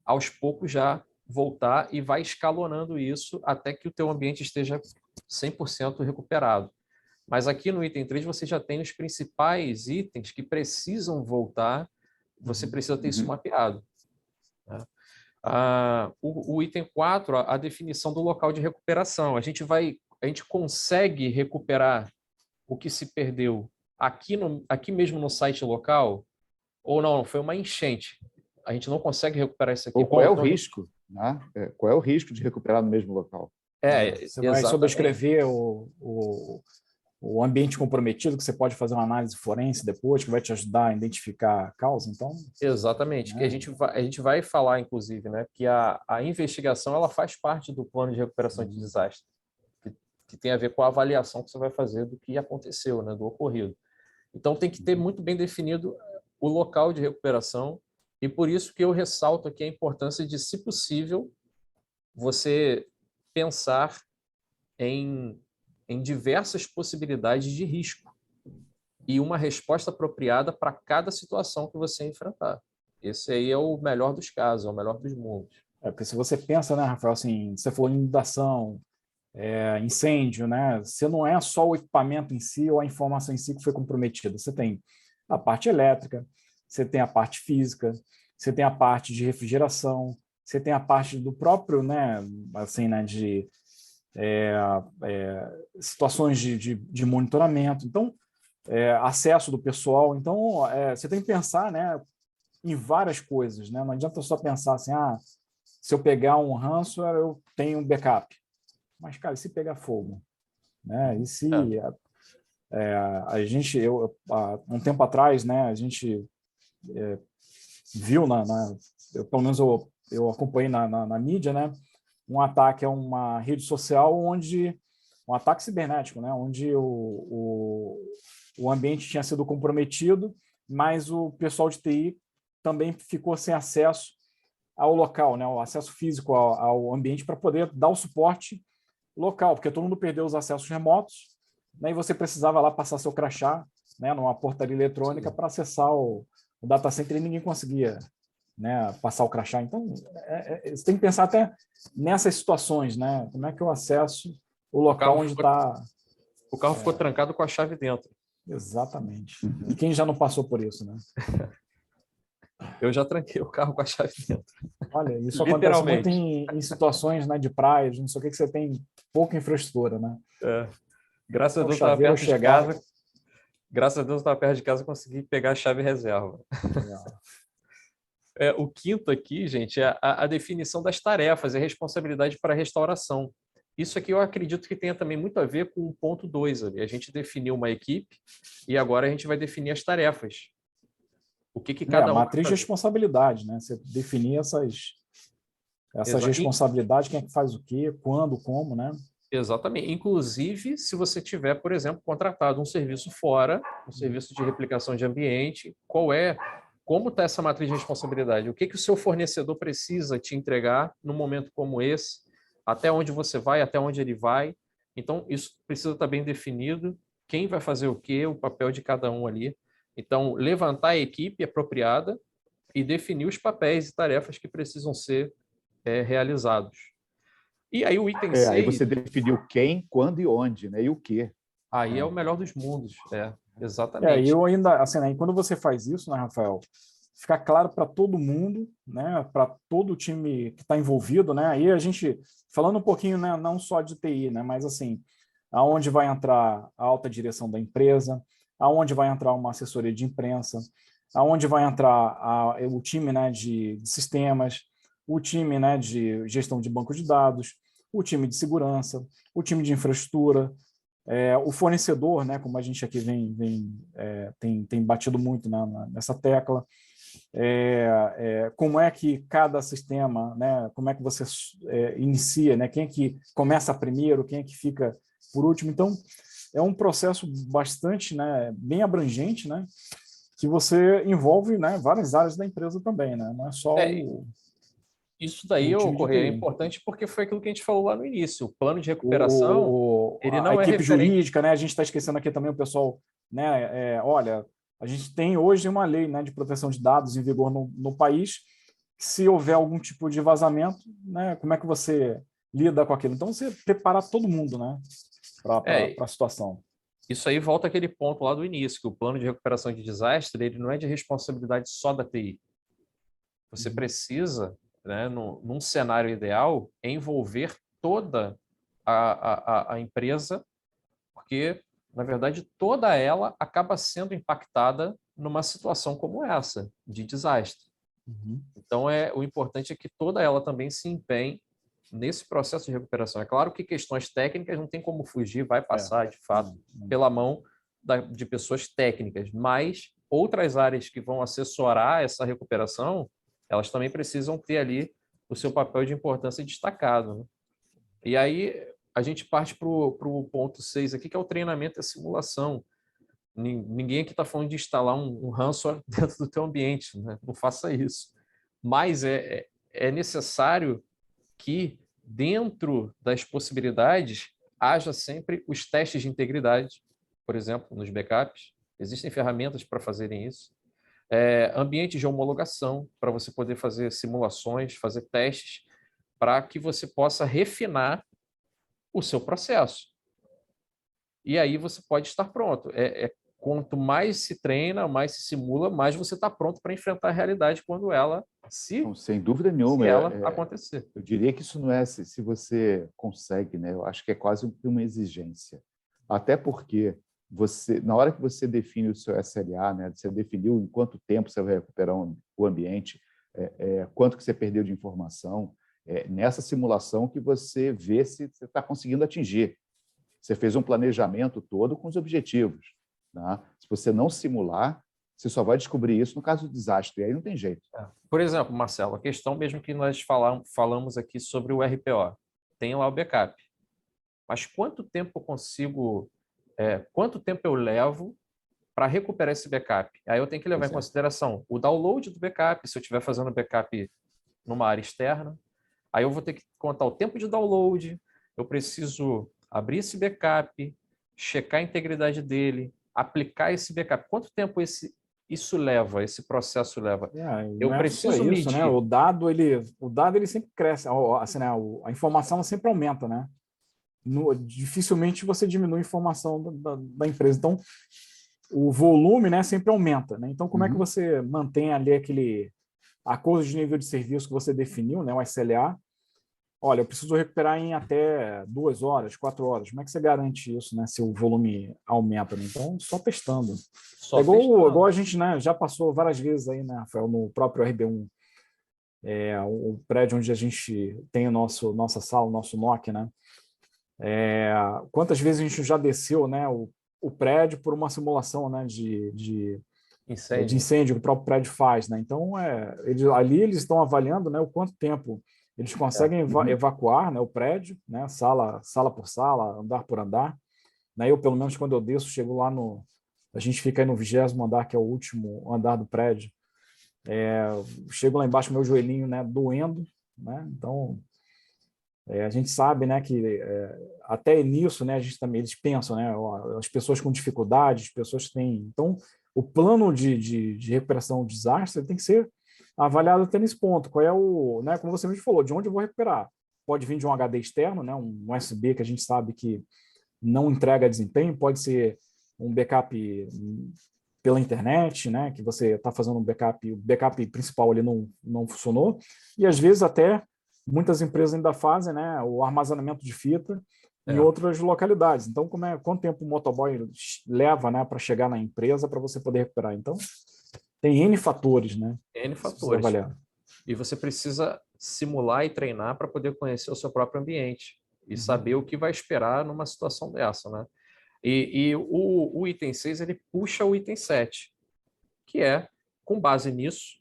aos poucos, já voltar e vai escalonando isso até que o teu ambiente esteja 100% recuperado. Mas aqui no item 3 você já tem os principais itens que precisam voltar, você precisa ter isso mapeado. Né? O item 4, a definição do local de recuperação. A gente consegue recuperar o que se perdeu aqui mesmo no site local? Ou não, foi uma enchente. A gente não consegue recuperar isso aqui. Ou qual é o risco? Né? Qual é o risco de recuperar no mesmo local? Você vai sobrescrever o ambiente comprometido, que você pode fazer uma análise forense depois, que vai te ajudar a identificar a causa, então... Exatamente, que a gente vai falar, inclusive, né, que a investigação ela faz parte do plano de recuperação de desastre, que tem a ver com a avaliação que você vai fazer do que aconteceu, né, do ocorrido. Então, tem que ter muito bem definido o local de recuperação, e por isso que eu ressalto aqui a importância de, se possível, você pensar em diversas possibilidades de risco e uma resposta apropriada para cada situação que você enfrentar. Esse aí é o melhor dos casos, é o melhor dos mundos. Porque se você pensa, né, Rafael, assim, você falou em inundação, incêndio, né? Você não é só o equipamento em si ou a informação em si que foi comprometida. Você tem a parte elétrica, você tem a parte física, você tem a parte de refrigeração, você tem a parte do próprio, né, assim, né, de situações de monitoramento, então, acesso do pessoal. Então, você tem que pensar, né, em várias coisas. Né? Não adianta só pensar assim, se eu pegar um ransomware, eu tenho um backup. Mas, cara, e se pegar fogo? Né? E se a gente, há um tempo atrás, né, a gente viu, pelo menos eu acompanhei na mídia, né, um ataque a uma rede social um ataque cibernético, né, onde o ambiente tinha sido comprometido, mas o pessoal de TI também ficou sem acesso ao local, né, o acesso físico ao ambiente para poder dar o suporte local, porque todo mundo perdeu os acessos remotos, né, e você precisava lá passar seu crachá, né, numa portaria eletrônica para acessar o data center e ninguém conseguia, né, passar o crachá. Então, você tem que pensar até nessas situações, né? Como é que eu acesso o local onde está... O carro ficou trancado com a chave dentro. Exatamente. E quem já não passou por isso, né? Eu já tranquei o carro com a chave dentro. Olha, isso acontece muito em situações, né, de praias, não sei o que você tem pouca infraestrutura, né? Graças a Deus estava perto de casa. Graças a Deus estava perto de casa e consegui pegar a chave reserva. O quinto aqui, gente, é a definição das tarefas e responsabilidade para a restauração. Isso aqui eu acredito que tenha também muito a ver com o ponto 2 ali. A gente definiu uma equipe e agora a gente vai definir as tarefas. O que cada um... matriz de responsabilidade, né? Você definir essas responsabilidades, quem é que faz o quê, quando, como, né? Exatamente. Inclusive, se você tiver, por exemplo, contratado um serviço fora, um serviço de replicação de ambiente, como está essa matriz de responsabilidade? O que o seu fornecedor precisa te entregar num momento como esse? Até onde você vai, até onde ele vai? Então, isso precisa estar bem definido. Quem vai fazer o quê? O papel de cada um ali. Então, levantar a equipe apropriada e definir os papéis e tarefas que precisam ser realizados. E aí o item Aí 6, você definiu quem, quando e onde, né? E o quê. aí é o melhor dos mundos. E Exatamente. eu ainda, assim, né, quando você faz isso, né, Rafael, fica claro para todo mundo, né, para todo o time que está envolvido, né, aí a gente, falando um pouquinho, né, não só de TI, né, mas assim, aonde vai entrar a alta direção da empresa, aonde vai entrar uma assessoria de imprensa, aonde vai entrar o time, né, de sistemas, o time, né, de gestão de banco de dados, o time de segurança, o time de infraestrutura, o fornecedor, né, como a gente aqui tem batido muito, né, nessa tecla, como é que cada sistema, né, como é que você inicia, né, quem é que começa primeiro, quem é que fica por último. Então, é um processo bastante, né, bem abrangente, né, que você envolve, né, várias áreas da empresa também, né, não é só Isso daí, o time de Correia, é TI. importante porque foi aquilo que a gente falou lá no início. O plano de recuperação, ele A não é equipe referente... jurídica, né? A gente está esquecendo aqui também o pessoal, né? Olha, a gente tem hoje uma lei, né, de proteção de dados em vigor no país. Se houver algum tipo de vazamento, né, como é que você lida com aquilo? Então, você prepara todo mundo, né, para a situação. Isso aí volta àquele ponto lá do início, que o plano de recuperação de desastre, ele não é de responsabilidade só da TI. Você precisa, né, num cenário ideal, envolver toda a empresa, porque, na verdade, toda ela acaba sendo impactada numa situação como essa, de desastre. Então, o importante é que toda ela também se empenhe nesse processo de recuperação. É claro que questões técnicas não tem como fugir, vai passar, de fato, pela mão de pessoas técnicas, mas outras áreas que vão assessorar essa recuperação, elas também precisam ter ali o seu papel de importância destacado, né? E aí a gente parte para o ponto 6 aqui, que é o treinamento e a simulação. Ninguém aqui está falando de instalar um ransomware dentro do teu ambiente, né? Não faça isso. Mas é necessário que, dentro das possibilidades, haja sempre os testes de integridade, por exemplo, nos backups. Existem ferramentas para fazerem isso. Ambientes de homologação, para você poder fazer simulações, fazer testes, para que você possa refinar o seu processo. E aí você pode estar pronto. Quanto mais se treina, mais se simula, mais você está pronto para enfrentar a realidade quando ela sem dúvida nenhuma, acontecer. Eu diria que isso não é se você consegue, né? Eu acho que é quase uma exigência. Até porque na hora que você define o seu SLA, né, você definiu em quanto tempo você vai recuperar o ambiente, quanto que você perdeu de informação, nessa simulação que você vê se você está conseguindo atingir. Você fez um planejamento todo com os objetivos, né? Se você não simular, você só vai descobrir isso no caso do desastre, e aí não tem jeito. Por exemplo, Marcelo, a questão mesmo que nós falamos aqui sobre o RPO, tem lá o backup. Mas quanto tempo eu consigo, quanto tempo eu levo para recuperar esse backup? Aí eu tenho que levar em consideração o download do backup, se eu estiver fazendo backup numa área externa. Aí eu vou ter que contar o tempo de download, eu preciso abrir esse backup, checar a integridade dele, aplicar esse backup. Quanto tempo isso leva, esse processo leva? Eu preciso medir. Né? O dado ele sempre cresce, assim, né? A informação sempre aumenta, né? Dificilmente você diminui a informação da empresa. Então, o volume, né, sempre aumenta, né? Então, como é que você mantém ali aquele acordo de nível de serviço que você definiu, né, o SLA? Olha, eu preciso recuperar em até 2 horas, 4 horas. Como é que você garante isso, né? Se o volume aumenta, né? Então, só testando. Igual a gente, né, já passou várias vezes aí, né, Rafael, no próprio RB1, o prédio onde a gente tem nossa sala, o nosso NOC, né? Quantas vezes a gente já desceu, né, o prédio por uma simulação, né, de incêndio que o próprio prédio faz, né? Então, ali eles estão avaliando, né, o quanto tempo eles conseguem evacuar, né, o prédio, né, sala por sala, andar por andar. Né? Eu, pelo menos, quando eu desço, chego lá a gente fica aí no 20º andar, que é o último andar do prédio. Chego lá embaixo, meu joelhinho, né, doendo, né? Então, a gente sabe, né, que até nisso, né, a gente também, eles pensam, né, as pessoas com dificuldades, as pessoas que têm... Então, o plano de recuperação de desastre tem que ser avaliado até nesse ponto. Qual é o, né, como você mesmo falou, de onde eu vou recuperar? Pode vir de um HD externo, né, um USB que a gente sabe que não entrega desempenho, pode ser um backup pela internet, né, que você está fazendo um backup, o backup principal ali não funcionou, e às vezes até muitas empresas ainda fazem, né, o armazenamento de fita em outras localidades. Então, quanto tempo o motoboy leva, né, para chegar na empresa para você poder recuperar? Então, tem N fatores, né? N fatores. E você precisa simular e treinar para poder conhecer o seu próprio ambiente e saber o que vai esperar numa situação dessa, né? E o item 6, ele puxa o item 7, que é, com base nisso,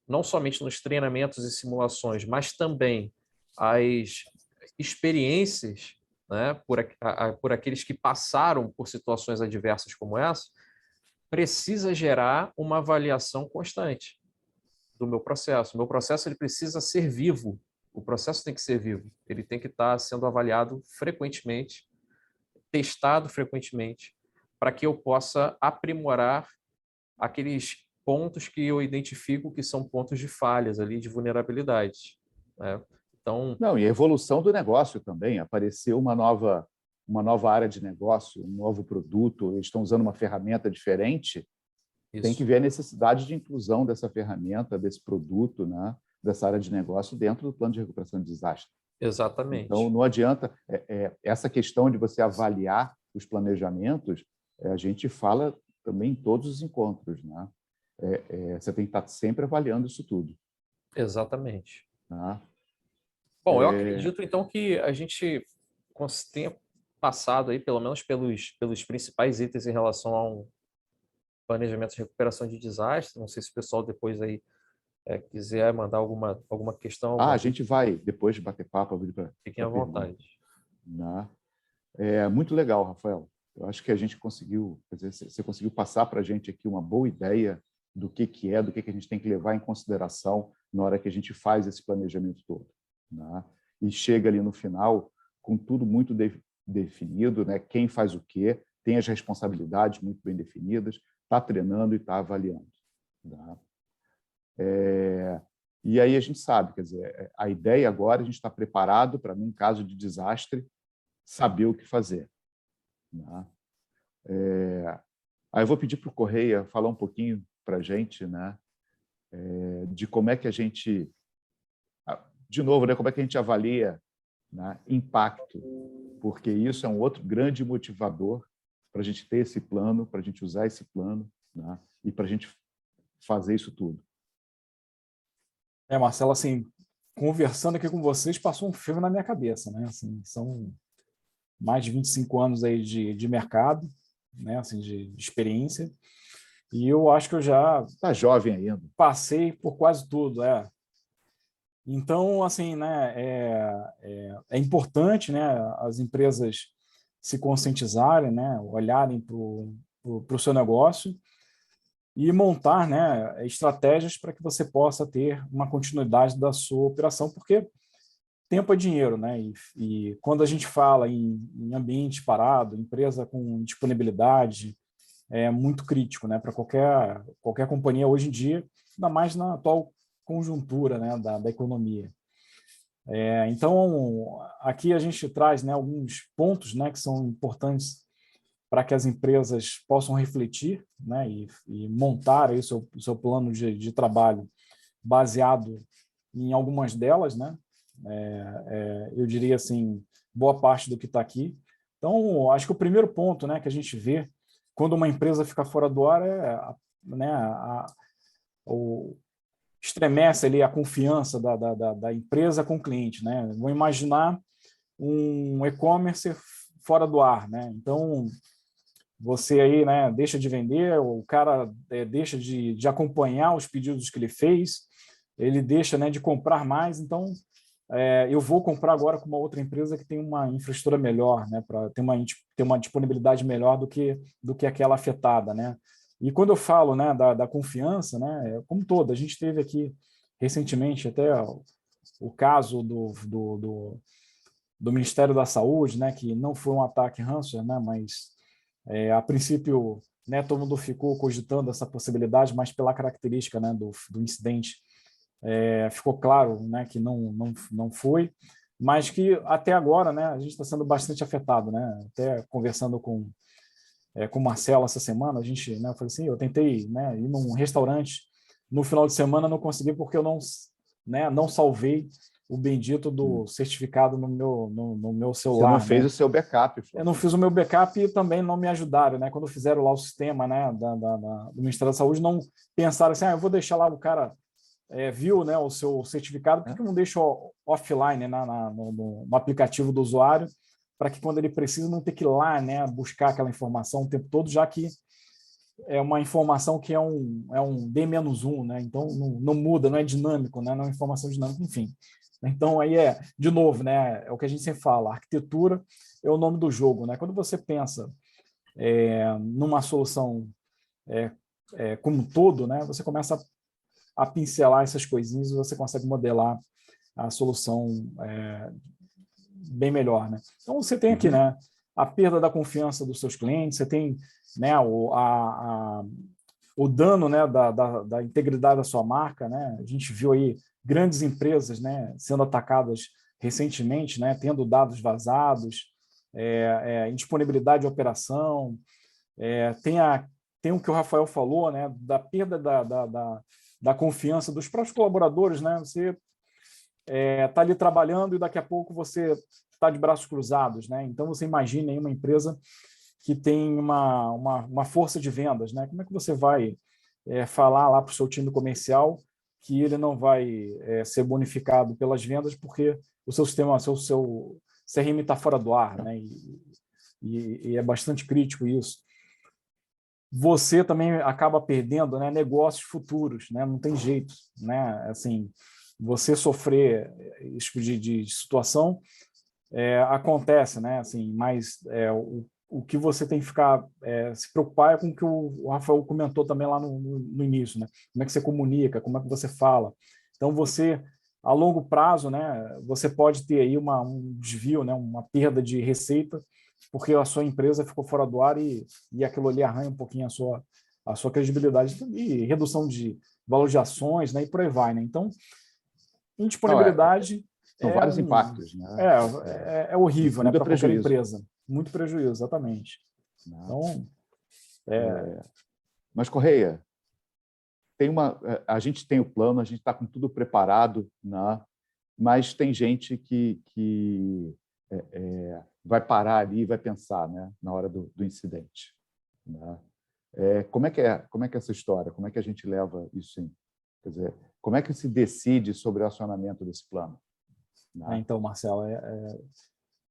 não somente nos treinamentos e simulações, mas também as experiências, né, por aqueles que passaram por situações adversas como essa, precisa gerar uma avaliação constante do meu processo. O meu processo ele precisa ser vivo. O processo tem que ser vivo. Ele tem que estar sendo avaliado frequentemente, testado frequentemente, para que eu possa aprimorar aqueles pontos que eu identifico que são pontos de falhas ali, de vulnerabilidade, né? Então, não, e a evolução do negócio também. Apareceu uma nova área de negócio, um novo produto, eles estão usando uma ferramenta diferente, tem que ver a necessidade de inclusão dessa ferramenta, desse produto, né, dessa área de negócio dentro do plano de recuperação de desastre. Exatamente. Então, não adianta. Essa questão de você avaliar os planejamentos, a gente fala também em todos os encontros, né? Você tem que estar sempre avaliando isso tudo. Exatamente. Né? Bom, eu acredito, então, que a gente tenha passado aí, pelo menos pelos principais itens em relação a um planejamento de recuperação de desastre. Não sei se o pessoal depois aí quiser mandar alguma questão. A gente vai, depois de bater papo, abrir para fiquem à vontade. Né? Muito legal, Rafael. Eu acho que a gente conseguiu, quer dizer, você conseguiu passar para a gente aqui uma boa ideia do que a gente tem que levar em consideração na hora que a gente faz esse planejamento todo. Né? E chega ali no final com tudo muito definido, né? Quem faz o quê, tem as responsabilidades muito bem definidas, está treinando e está avaliando. Né? E aí a gente sabe, quer dizer, a ideia agora é a gente estar preparado para, num caso de desastre, saber o que fazer. Né? Aí eu vou pedir para o Correia falar um pouquinho para a gente, né, de como é que a gente, de novo, né, como é que a gente avalia, né, impacto, porque isso é um outro grande motivador para a gente ter esse plano, para a gente usar esse plano, né, e para a gente fazer isso tudo. Marcelo, assim, conversando aqui com vocês, passou um filme na minha cabeça, né? Assim, são mais de 25 anos aí de mercado, né? Assim, de experiência, e eu acho que eu já está jovem ainda, passei por quase tudo, Então, assim, né? É importante, né? As empresas se conscientizarem, né? Olharem para o seu negócio e montar, né, estratégias para que você possa ter uma continuidade da sua operação, porque tempo é dinheiro, né? E quando a gente fala em ambiente parado, empresa com disponibilidade, é muito crítico, né, para qualquer companhia hoje em dia, ainda mais na atual conjuntura, né, da economia. Então, aqui a gente traz, né, alguns pontos, né, que são importantes para que as empresas possam refletir, né, e montar aí o seu plano de trabalho baseado em algumas delas, né? Eu diria assim, boa parte do que está aqui. Então, acho que o primeiro ponto, né, que a gente vê quando uma empresa fica fora do ar né, estremece ali a confiança da empresa com o cliente, né? Vou imaginar um e-commerce fora do ar, né? Então, você aí, né, deixa de vender, o cara deixa de acompanhar os pedidos que ele fez, ele deixa, né, de comprar mais. Então, eu vou comprar agora com uma outra empresa que tem uma infraestrutura melhor, né, para ter uma disponibilidade melhor do que aquela afetada, né? E quando eu falo, né, da confiança, né, como todo, a gente teve aqui recentemente até o caso do Ministério da Saúde, né, que não foi um ataque ransomware, né, mas a princípio né, todo mundo ficou cogitando essa possibilidade, mas pela característica, né, do incidente, ficou claro, né, que não foi, mas que até agora, né, a gente está sendo bastante afetado, né? Até conversando com o Marcelo essa semana, a gente, né, eu falei assim, eu tentei, né, ir num restaurante no final de semana, não consegui porque eu não salvei o bendito do certificado no meu celular. Você não fez, né? o seu backup, Flávio. Eu não fiz o meu backup e também não me ajudaram, né? Quando fizeram lá o sistema, né, do Ministério da Saúde, não pensaram assim, eu vou deixar lá o cara viu, né, o seu certificado, por que eu não deixo offline, né, no aplicativo do usuário, para que quando ele precisa não ter que ir lá, né, buscar aquela informação o tempo todo, já que é uma informação que é um D-1, né? Então não muda, não é dinâmico, né? Não é informação dinâmica, enfim. Então aí de novo, né? É o que a gente sempre fala, a arquitetura é o nome do jogo, né? Quando você pensa numa solução como um todo, né? Você começa a pincelar essas coisinhas e você consegue modelar a solução bem melhor, né? Então você tem aqui, né? A perda da confiança dos seus clientes, você tem, né, o dano, né, da integridade da sua marca, né? A gente viu aí grandes empresas, né, sendo atacadas recentemente, né, tendo dados vazados, indisponibilidade de operação, tem o que o Rafael falou, né, da perda da confiança dos próprios colaboradores, né? Você está ali trabalhando e daqui a pouco você está de braços cruzados, né? Então você imagine aí uma empresa que tem uma força de vendas, né? Como é que você vai falar lá para o seu time comercial que ele não vai ser bonificado pelas vendas porque o seu sistema, o seu CRM está fora do ar, né? E é bastante crítico isso. Você também acaba perdendo, né, negócios futuros, né? Não tem jeito, né? Assim, você sofrer esse tipo de situação acontece, né? Assim, mas o que você tem que ficar se preocupar é com o que o Rafael comentou também lá no início, né? Como é que você comunica, como é que você fala. Então você, a longo prazo, né, você pode ter aí um desvio, né, uma perda de receita porque a sua empresa ficou fora do ar e aquilo ali arranha um pouquinho a sua credibilidade e redução de valor de ações, né, e por aí vai, né? Então, indisponibilidade são vários impactos, né? É horrível, né, para qualquer prejuízo. empresa. Muito prejuízo, exatamente. Então, Mas, Correia, a gente tem o plano, a gente está com tudo preparado, né? Mas tem gente que vai parar ali e vai pensar, né, na hora do incidente. Né? Como é que é essa história? Como é que a gente leva isso em? Quer dizer, como é que se decide sobre o acionamento desse plano? Né? Então, Marcelo,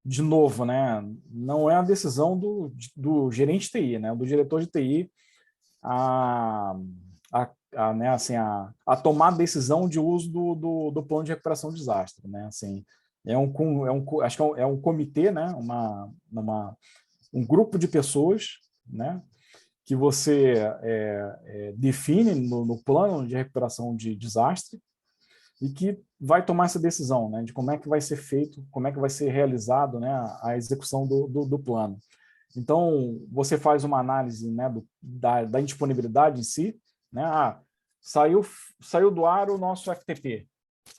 de novo, né, não é a decisão do gerente de TI, né, do diretor de TI né, assim, a tomar a decisão de uso do plano de recuperação de desastre, né? Assim, acho que é um comitê, né, um grupo de pessoas, né, que você define no plano de recuperação de desastre e que vai tomar essa decisão, né, de como é que vai ser feito, como é que vai ser realizado, né, a execução do plano. Então, você faz uma análise, né, da indisponibilidade em si, né? Saiu do ar o nosso FTP,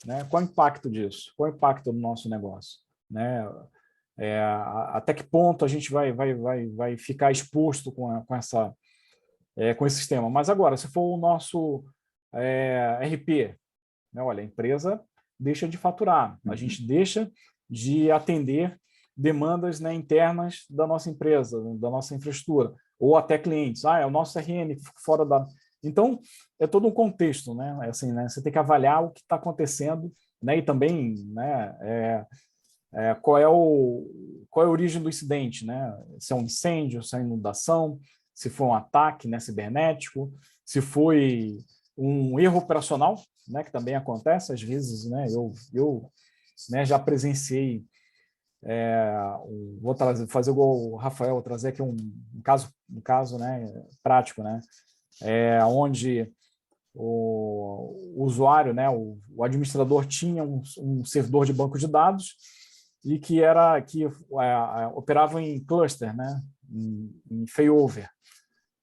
né? Qual o impacto disso? Qual o impacto no nosso negócio? Né? Até que ponto a gente vai ficar exposto com esse sistema? Mas agora, se for o nosso RP, né? Olha, a empresa deixa de faturar, a gente deixa de atender demandas, né, internas da nossa empresa, da nossa infraestrutura, ou até clientes. É o nosso CRM fora da... Então, é todo um contexto, né? Assim, né? Você tem que avaliar o que está acontecendo, né? E também, né, qual é a origem do incidente, né? Se é um incêndio, se é uma inundação, se foi um ataque, né, cibernético, se foi um erro operacional, né, que também acontece às vezes, né? Eu né, já presenciei vou fazer igual o Rafael, vou trazer aqui um caso, né, prático, né, onde o usuário, né, o administrador tinha um servidor de banco de dados e que operava em cluster, né, em failover.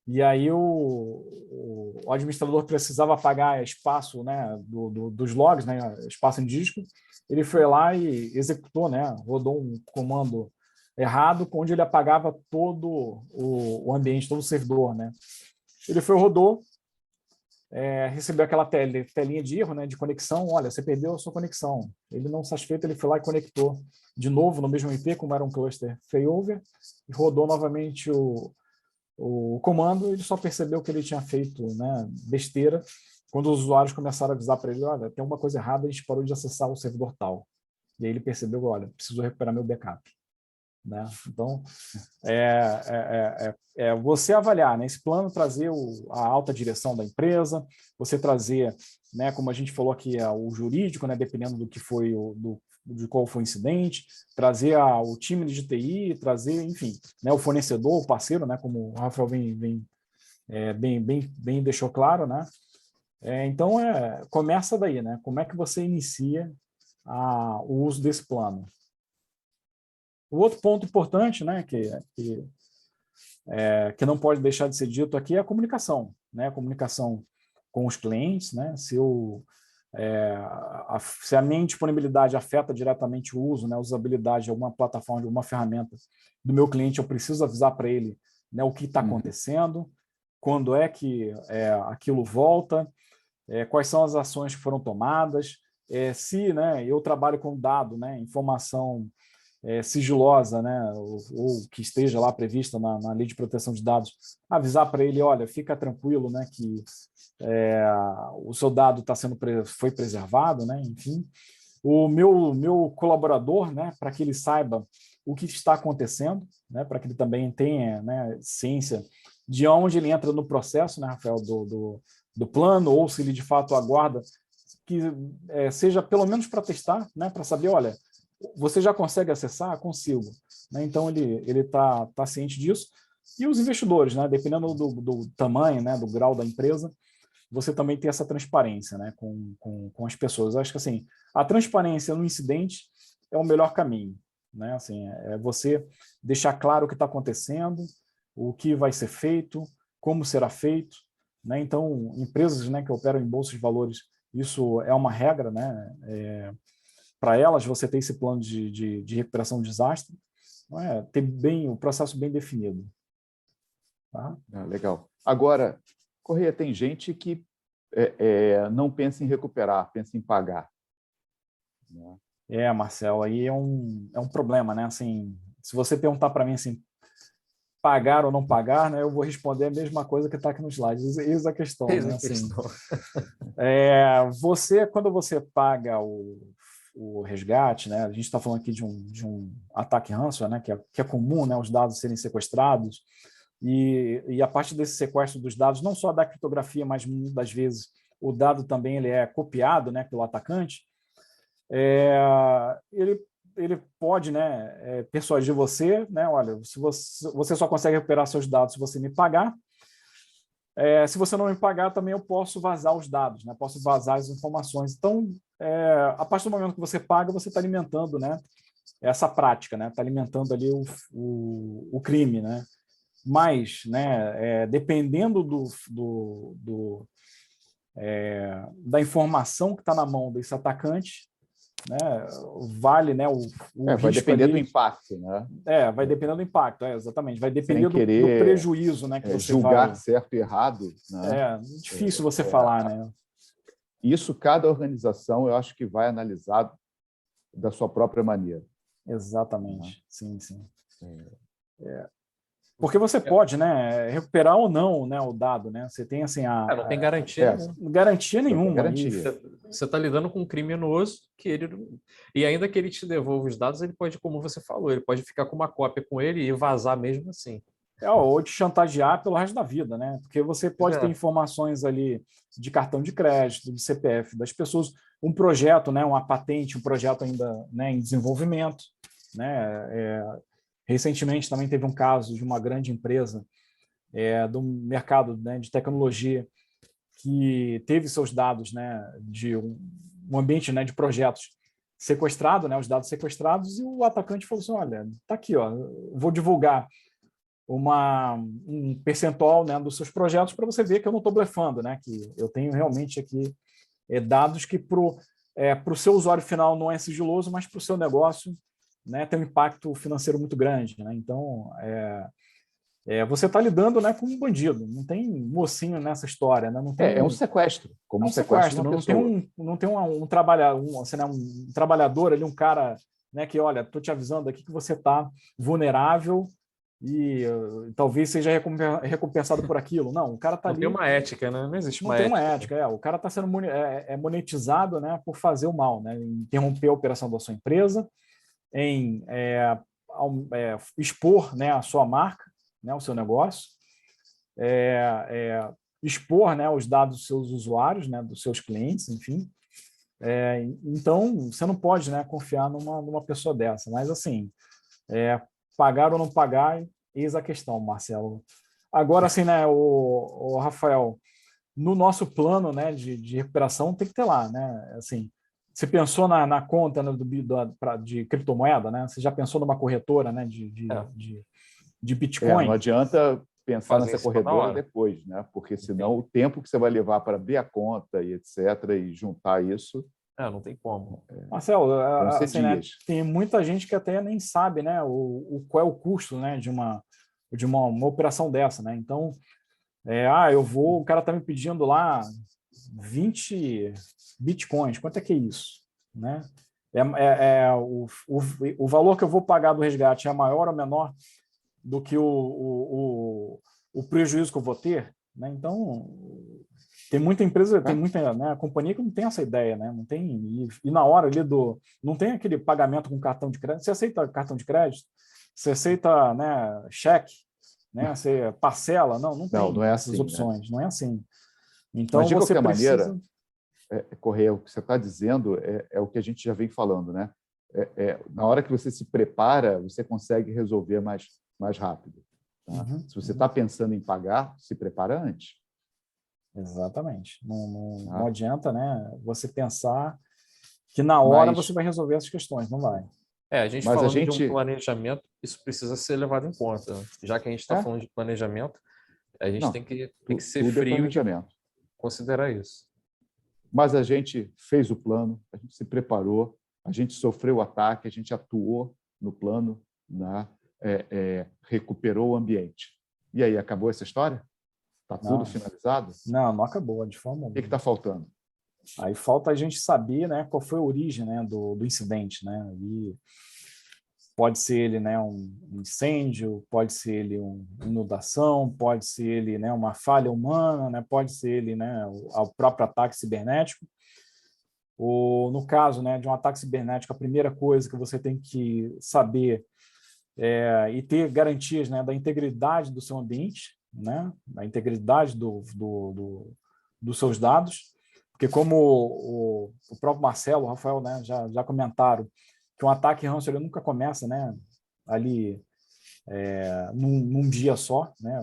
E aí o administrador precisava apagar espaço, né, dos logs, né, espaço em disco. Ele foi lá e executou, né, rodou um comando errado, onde ele apagava todo o ambiente, todo o servidor, né. Ele foi, rodou, recebeu aquela telinha de erro, né, de conexão. Olha, você perdeu a sua conexão. Ele, não satisfeito, ele foi lá e conectou de novo no mesmo IP, como era um cluster failover, e rodou novamente o comando. Ele só percebeu que ele tinha feito, né, besteira quando os usuários começaram a avisar para ele: olha, tem uma coisa errada, a gente parou de acessar o servidor tal. E aí ele percebeu: olha, preciso recuperar meu backup. Né? Então, você avaliar, né, esse plano, trazer a alta direção da empresa, você trazer, né, como a gente falou aqui, o jurídico, né, dependendo do que foi de qual foi o incidente, trazer o time de TI, trazer, enfim, né, o fornecedor, o parceiro, né, como o Rafael bem deixou claro, né? Então, começa daí, né? Como é que você inicia o uso desse plano? O outro ponto importante, né, que não pode deixar de ser dito aqui, é a comunicação, né? A comunicação com os clientes, né? Se a minha disponibilidade afeta diretamente o uso, né, a usabilidade de alguma plataforma, de alguma ferramenta do meu cliente, eu preciso avisar para ele, né, o que está acontecendo, quando é que aquilo volta, quais são as ações que foram tomadas, se, né, eu trabalho com dado, né, informação sigilosa, né, ou que esteja lá prevista na lei de proteção de dados, avisar para ele: olha, fica tranquilo, né, que o seu dado foi preservado, né, enfim. O meu colaborador, né, para que ele saiba o que está acontecendo, né, para que ele também tenha, né, ciência de onde ele entra no processo, né, Rafael, do plano, ou se ele de fato aguarda que seja pelo menos para testar, né, para saber: olha, você já consegue acessar? Consigo. Né? Então, ele está ciente disso. E os investidores, né, dependendo do tamanho, né, do grau da empresa, você também tem essa transparência, né, com as pessoas. Eu acho que assim, a transparência no incidente é o melhor caminho. Né? Assim, você deixar claro o que está acontecendo, o que vai ser feito, como será feito. Né? Então, empresas, né, que operam em bolsas de valores, isso é uma regra, né? Para elas, você ter esse plano de recuperação de desastre, ter o processo bem definido. Tá? Legal. Agora, Correia, tem gente que não pensa em recuperar, pensa em pagar. Né? Marcelo, aí é um problema, né? Assim, se você perguntar para mim assim, pagar ou não pagar, né, eu vou responder a mesma coisa que está aqui nos slides. Eis a questão. Né? Assim, quando você paga o resgate, né? A gente está falando aqui de um ataque ransomware, né? Que é comum, né? Os dados serem sequestrados, e a partir desse sequestro dos dados, não só da criptografia, mas muitas das vezes o dado também ele é copiado, né, pelo atacante. Ele pode, né, persuadir você, né? Olha, se você só consegue recuperar seus dados se você me pagar. Se você não me pagar, também eu posso vazar os dados, né? Posso vazar as informações. Então, a partir do momento que você paga, você está alimentando, né, essa prática, né? Está alimentando ali o crime, né? Mas, né, dependendo da informação que está na mão desse atacante, né, vale, né, o vai risco depender ali, do impacto, né? Vai depender do impacto, exatamente. Vai depender do querer, prejuízo, né, que você julgar vai... certo e errado. Né? Difícil você falar, né? Isso cada organização, eu acho que vai analisar da sua própria maneira. Exatamente, sim. Porque você pode, né, recuperar ou não, né, o dado, né? Você tem assim não tem garantia nenhuma. Garantia nenhuma. Garantia. Você está lidando com um criminoso e ainda que ele te devolva os dados, ele pode, como você falou, ele pode ficar com uma cópia com ele e vazar mesmo assim. Ou te chantagear pelo resto da vida, né? Porque você pode ter informações ali de cartão de crédito, de CPF das pessoas, um projeto, né, uma patente, um projeto ainda, né, em desenvolvimento, né? Recentemente também teve um caso de uma grande empresa do mercado, né, de tecnologia que teve seus dados, né, de um ambiente, né, de projetos sequestrado, né, os dados sequestrados, e o atacante falou assim: olha, tá aqui, ó, vou divulgar um percentual, né, dos seus projetos para você ver que eu não estou blefando, né, que eu tenho realmente aqui dados que para o seu usuário final não é sigiloso, mas para o seu negócio, né, tem um impacto financeiro muito grande. Né? Então, você está lidando, né, com um bandido, não tem mocinho nessa história. Né? Não tem É um sequestro, como é um um sequestro de uma não pessoa. tem um trabalhador ali, um cara, né, que, olha, estou te avisando aqui que você está vulnerável e talvez seja recompensado por aquilo. Não, o cara está ali... Não tem uma ética, né? Não existe Não uma tem ética. uma ética. O cara está sendo monetizado, né, por fazer o mal, né, em interromper a operação da sua empresa, em expor, né, a sua marca, né, o seu negócio, expor, né, os dados dos seus usuários, né, dos seus clientes, enfim. Então, você não pode, né, confiar numa pessoa dessa. Mas, assim, pagar ou não pagar, eis a questão, Marcelo. Agora, assim, né, o Rafael, no nosso plano, né, de recuperação tem que ter lá, né? Assim, você pensou na conta, né, de criptomoeda, né? Você já pensou numa corretora, né, de Bitcoin? Não adianta pensar Fazem nessa isso toda corredora hora. depois, né? Porque senão o tempo que você vai levar para abrir a conta e etc. e juntar isso Não tem como. Marcelo, vão ser assim, né, dias. tem muita gente que até nem sabe, né, qual é o custo, né, de uma operação dessa, né? Então, o cara tá me pedindo lá 20 bitcoins, quanto é que é isso? Né? O valor que eu vou pagar do resgate é maior ou menor do que o prejuízo que eu vou ter? Né? Então, tem muita empresa, tem muita, né, companhia que não tem essa ideia, né? Não tem, e na hora ali não tem aquele pagamento com cartão de crédito. Você aceita cartão de crédito? Você aceita, né, cheque? Né? Você parcela? Não tem Não é essas assim, opções, né? não é assim. Então, Mas, de você qualquer maneira, precisa... Correia, o que você está dizendo é o que a gente já vem falando, né? Na hora que você se prepara, você consegue resolver mais rápido. Tá? Se você está pensando em pagar, se prepara antes. Exatamente. Não Tá? adianta, né, você pensar que na hora você vai resolver essas questões, não vai. A gente Mas a falando de um gente... planejamento, isso precisa ser levado em conta. Já que a gente está falando de planejamento, a gente tem que ser tudo frio de planejamento. considerar isso. Mas a gente fez o plano, a gente se preparou, a gente sofreu o ataque, a gente atuou no plano, né? Recuperou o ambiente. E aí, acabou essa história? Está tudo finalizado? Não acabou, de forma alguma. O que está faltando? Aí falta a gente saber, né, qual foi a origem, né, do incidente. Né? E pode ser ele, né, um incêndio, pode ser ele uma inundação, pode ser ele, né, uma falha humana, né, pode ser ele, né, o próprio ataque cibernético. No caso, né, de um ataque cibernético, a primeira coisa que você tem que saber e ter garantias, né, da integridade do seu ambiente, né, da integridade dos seus dados, porque como o próprio Marcelo, o Rafael, né, já comentaram, que um ataque ransomware nunca começa, né, ali num dia só, né?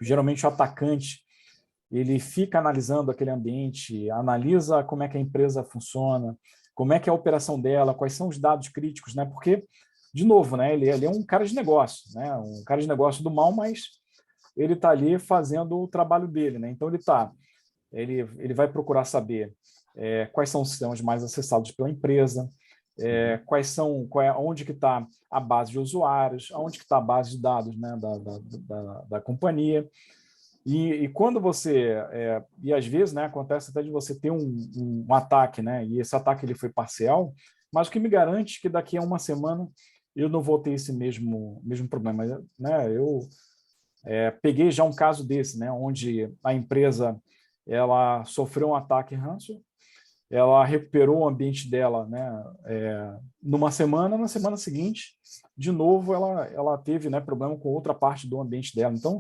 Geralmente o atacante ele fica analisando aquele ambiente, analisa como é que a empresa funciona, como é que é a operação dela, quais são os dados críticos, né? Porque, de novo, né, ele é um cara de negócio, né? Um cara de negócio do mal, mas ele está ali fazendo o trabalho dele, né? Então ele vai procurar saber quais são os sistemas mais acessados pela empresa, onde que está a base de usuários, onde que está a base de dados, né, da companhia. E quando você... e às vezes, né, acontece até de você ter um ataque, né, e esse ataque ele foi parcial, mas o que me garante que daqui a uma semana eu não vou ter esse mesmo problema. Né? Eu peguei já um caso desse, né, onde a empresa ela sofreu um ataque ransomware, ela recuperou o ambiente dela, né, numa semana, na semana seguinte, de novo, ela teve, né, problema com outra parte do ambiente dela. Então,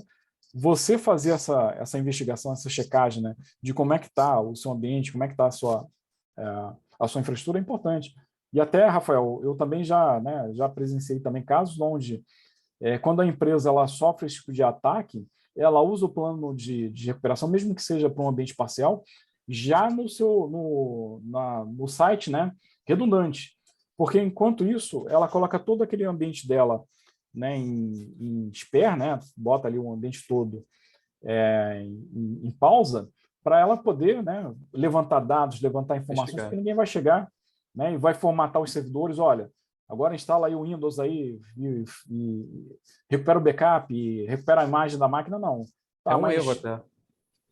você fazer essa investigação, essa checagem, né, de como é que está o seu ambiente, como é que está a sua infraestrutura é importante. E até, Rafael, eu também já presenciei também casos onde, quando a empresa ela sofre esse tipo de ataque, ela usa o plano de recuperação, mesmo que seja para um ambiente parcial, já no site, né, redundante. Porque, enquanto isso, ela coloca todo aquele ambiente dela né, em spare, né, bota ali o ambiente todo em pausa, para ela poder, né, levantar dados, levantar informações, porque ninguém vai chegar, né, e vai formatar os servidores. Olha, agora instala aí o Windows aí e recupera o backup, e recupera a imagem da máquina, não. Tá, é um erro até.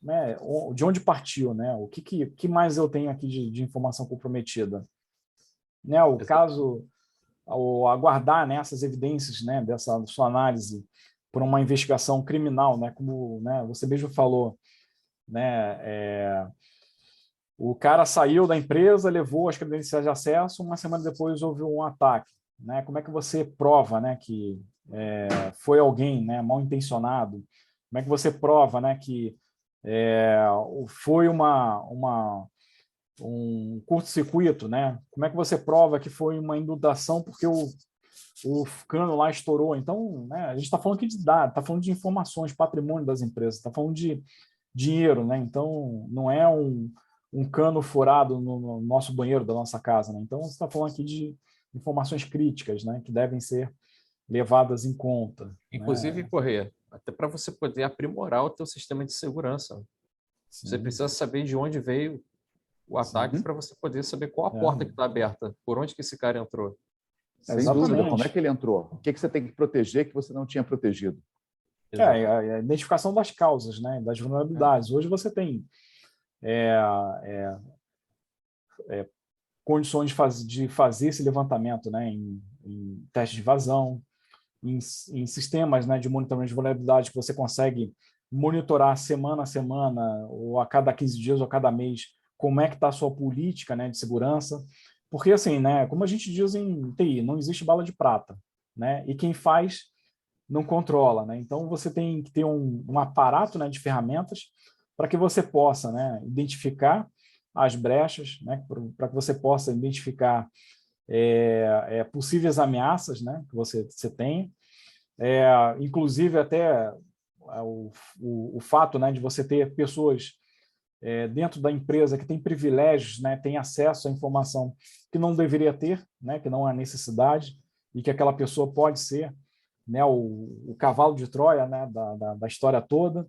Né, de onde partiu, né? O que mais eu tenho aqui de informação comprometida? Né, o caso, ao aguardar, né, essas evidências, né, dessa sua análise por uma investigação criminal, né, como, né, você mesmo falou, né, o cara saiu da empresa, levou as credenciais de acesso, uma semana depois houve um ataque, né? Como é que você prova, né, que foi alguém, né, mal intencionado? Como é que você prova, né, que foi um curto-circuito, né? Como é que você prova que foi uma inundação porque o cano lá estourou? Então, né, a gente está falando aqui de dados, está falando de informações, patrimônio das empresas, está falando de dinheiro, né? Então, não é um cano furado no nosso banheiro da nossa casa, né? Então, você está falando aqui de informações críticas, né, que devem ser levadas em conta. Inclusive, Né? Corrêa, até para você poder aprimorar o teu sistema de segurança. Você precisa saber de onde veio o ataque para você poder saber qual a porta que está aberta, por onde que esse cara entrou. Sem dúvida, como é que ele entrou? O que você tem que proteger que você não tinha protegido? A identificação das causas, né, das vulnerabilidades. Hoje você tem condições de fazer esse levantamento, né, em testes de vazão, em sistemas, né, de monitoramento de vulnerabilidade que você consegue monitorar semana a semana, ou a cada 15 dias, ou a cada mês, como é que está a sua política, né, de segurança. Porque, assim, né, como a gente diz em TI, não existe bala de prata, né, e quem faz não controla, né? Então, você tem que ter um aparato, né, de ferramentas para que você possa, né, identificar as brechas, né, para que você possa identificar possíveis ameaças, né, que você tem. Inclusive, até o fato, né, de você ter pessoas dentro da empresa que tem privilégios, né, tem acesso à informação que não deveria ter, né, que não há necessidade, e que aquela pessoa pode ser, né, o cavalo de Troia, né, da história toda.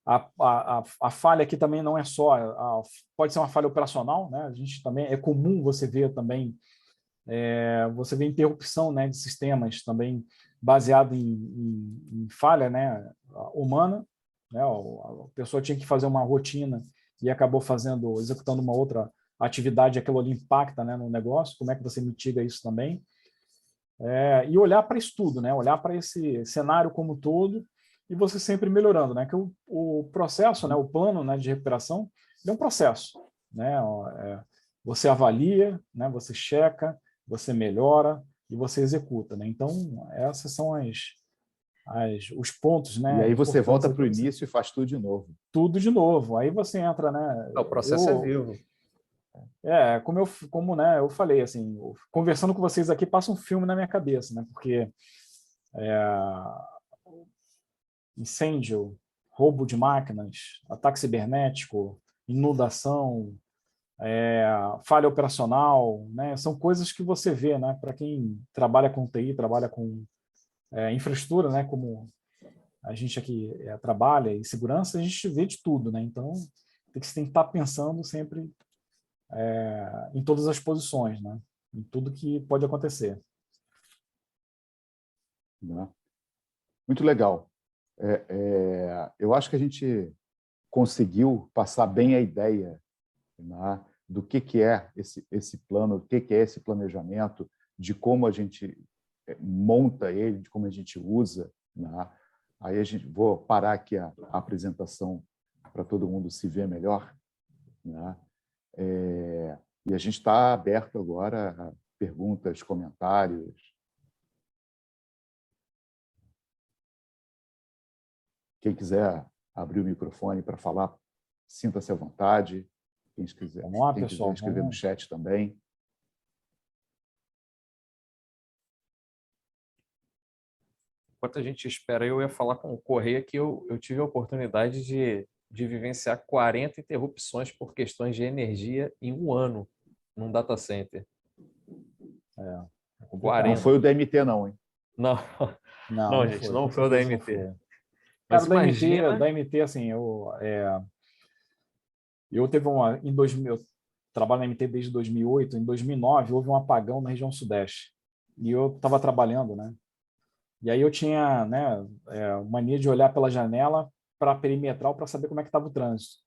A falha aqui também não é só, pode ser uma falha operacional, né? A gente também é comum você ver também, você vê interrupção, né, de sistemas também baseado em falha, né, humana, né? A pessoa tinha que fazer uma rotina e acabou executando uma outra atividade, aquilo ali impacta, né, no negócio. Como é que você mitiga isso também? E olhar para isso tudo, né? Olhar para esse cenário como um todo e você sempre melhorando, né? Que o processo, né? O plano, né, de recuperação, é um processo, né? Você avalia, né? Você checa, você melhora e você executa, né? Então, essas são os pontos, né? E aí você volta importantes para o início e faz tudo de novo. Tudo de novo. Aí você entra, né? O processo é vivo. Como né, eu falei, assim, conversando com vocês aqui, passa um filme na minha cabeça, né? Porque incêndio, roubo de máquinas, ataque cibernético, inundação, falha operacional, né? São coisas que você vê, né? Para quem trabalha com TI, trabalha com infraestrutura, né? Como a gente aqui trabalha, e segurança, a gente vê de tudo, né? Então, tem que estar pensando sempre em todas as posições, né? Em tudo que pode acontecer. Muito legal. Eu acho que a gente conseguiu passar bem a ideia, né, do que é esse plano, o que é esse planejamento, de como a gente monta ele, de como a gente usa. Né? Aí vou parar aqui a apresentação para todo mundo se ver melhor. Né? E a gente está aberto agora a perguntas, comentários. Quem quiser abrir o microfone para falar, sinta-se à vontade. Quem quiser escrever no chat também. Enquanto a gente espera, eu ia falar com o Correia que eu tive a oportunidade de vivenciar 40 interrupções por questões de energia em um ano num data center. Não 40. foi o DMT, não, hein? Não, não, gente, foi, não com foi o da certeza não MT. foi. Mas Cara, imagina. da MT, assim, eu teve em 2000, eu trabalho na MT desde 2008, em 2009 houve um apagão na região sudeste, e eu estava trabalhando, né? E aí eu tinha, né, mania de olhar pela janela para a perimetral para saber como é que estava o trânsito.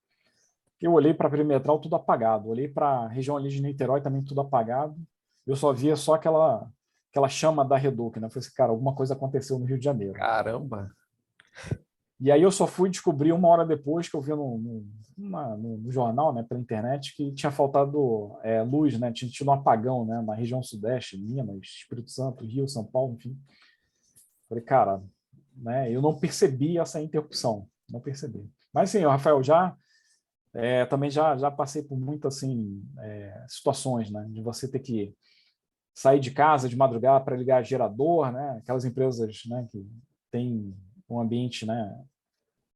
Eu olhei para a perimetral, tudo apagado. Olhei para a região ali de Niterói, também tudo apagado. Eu só via só aquela chama da Reduc, né? Eu falei assim, cara, alguma coisa aconteceu no Rio de Janeiro. Caramba! E aí eu só fui descobrir uma hora depois que eu vi no jornal, né, pela internet, que tinha faltado luz, né? Tinha tido um apagão, né, na região sudeste, Minas, Espírito Santo, Rio, São Paulo, enfim. Falei, cara, né, eu não percebi essa interrupção, não percebi. Mas sim, Rafael, também já passei por muitas assim, situações, né, de você ter que sair de casa de madrugada para ligar gerador, né, aquelas empresas, né, que tem um ambiente, né,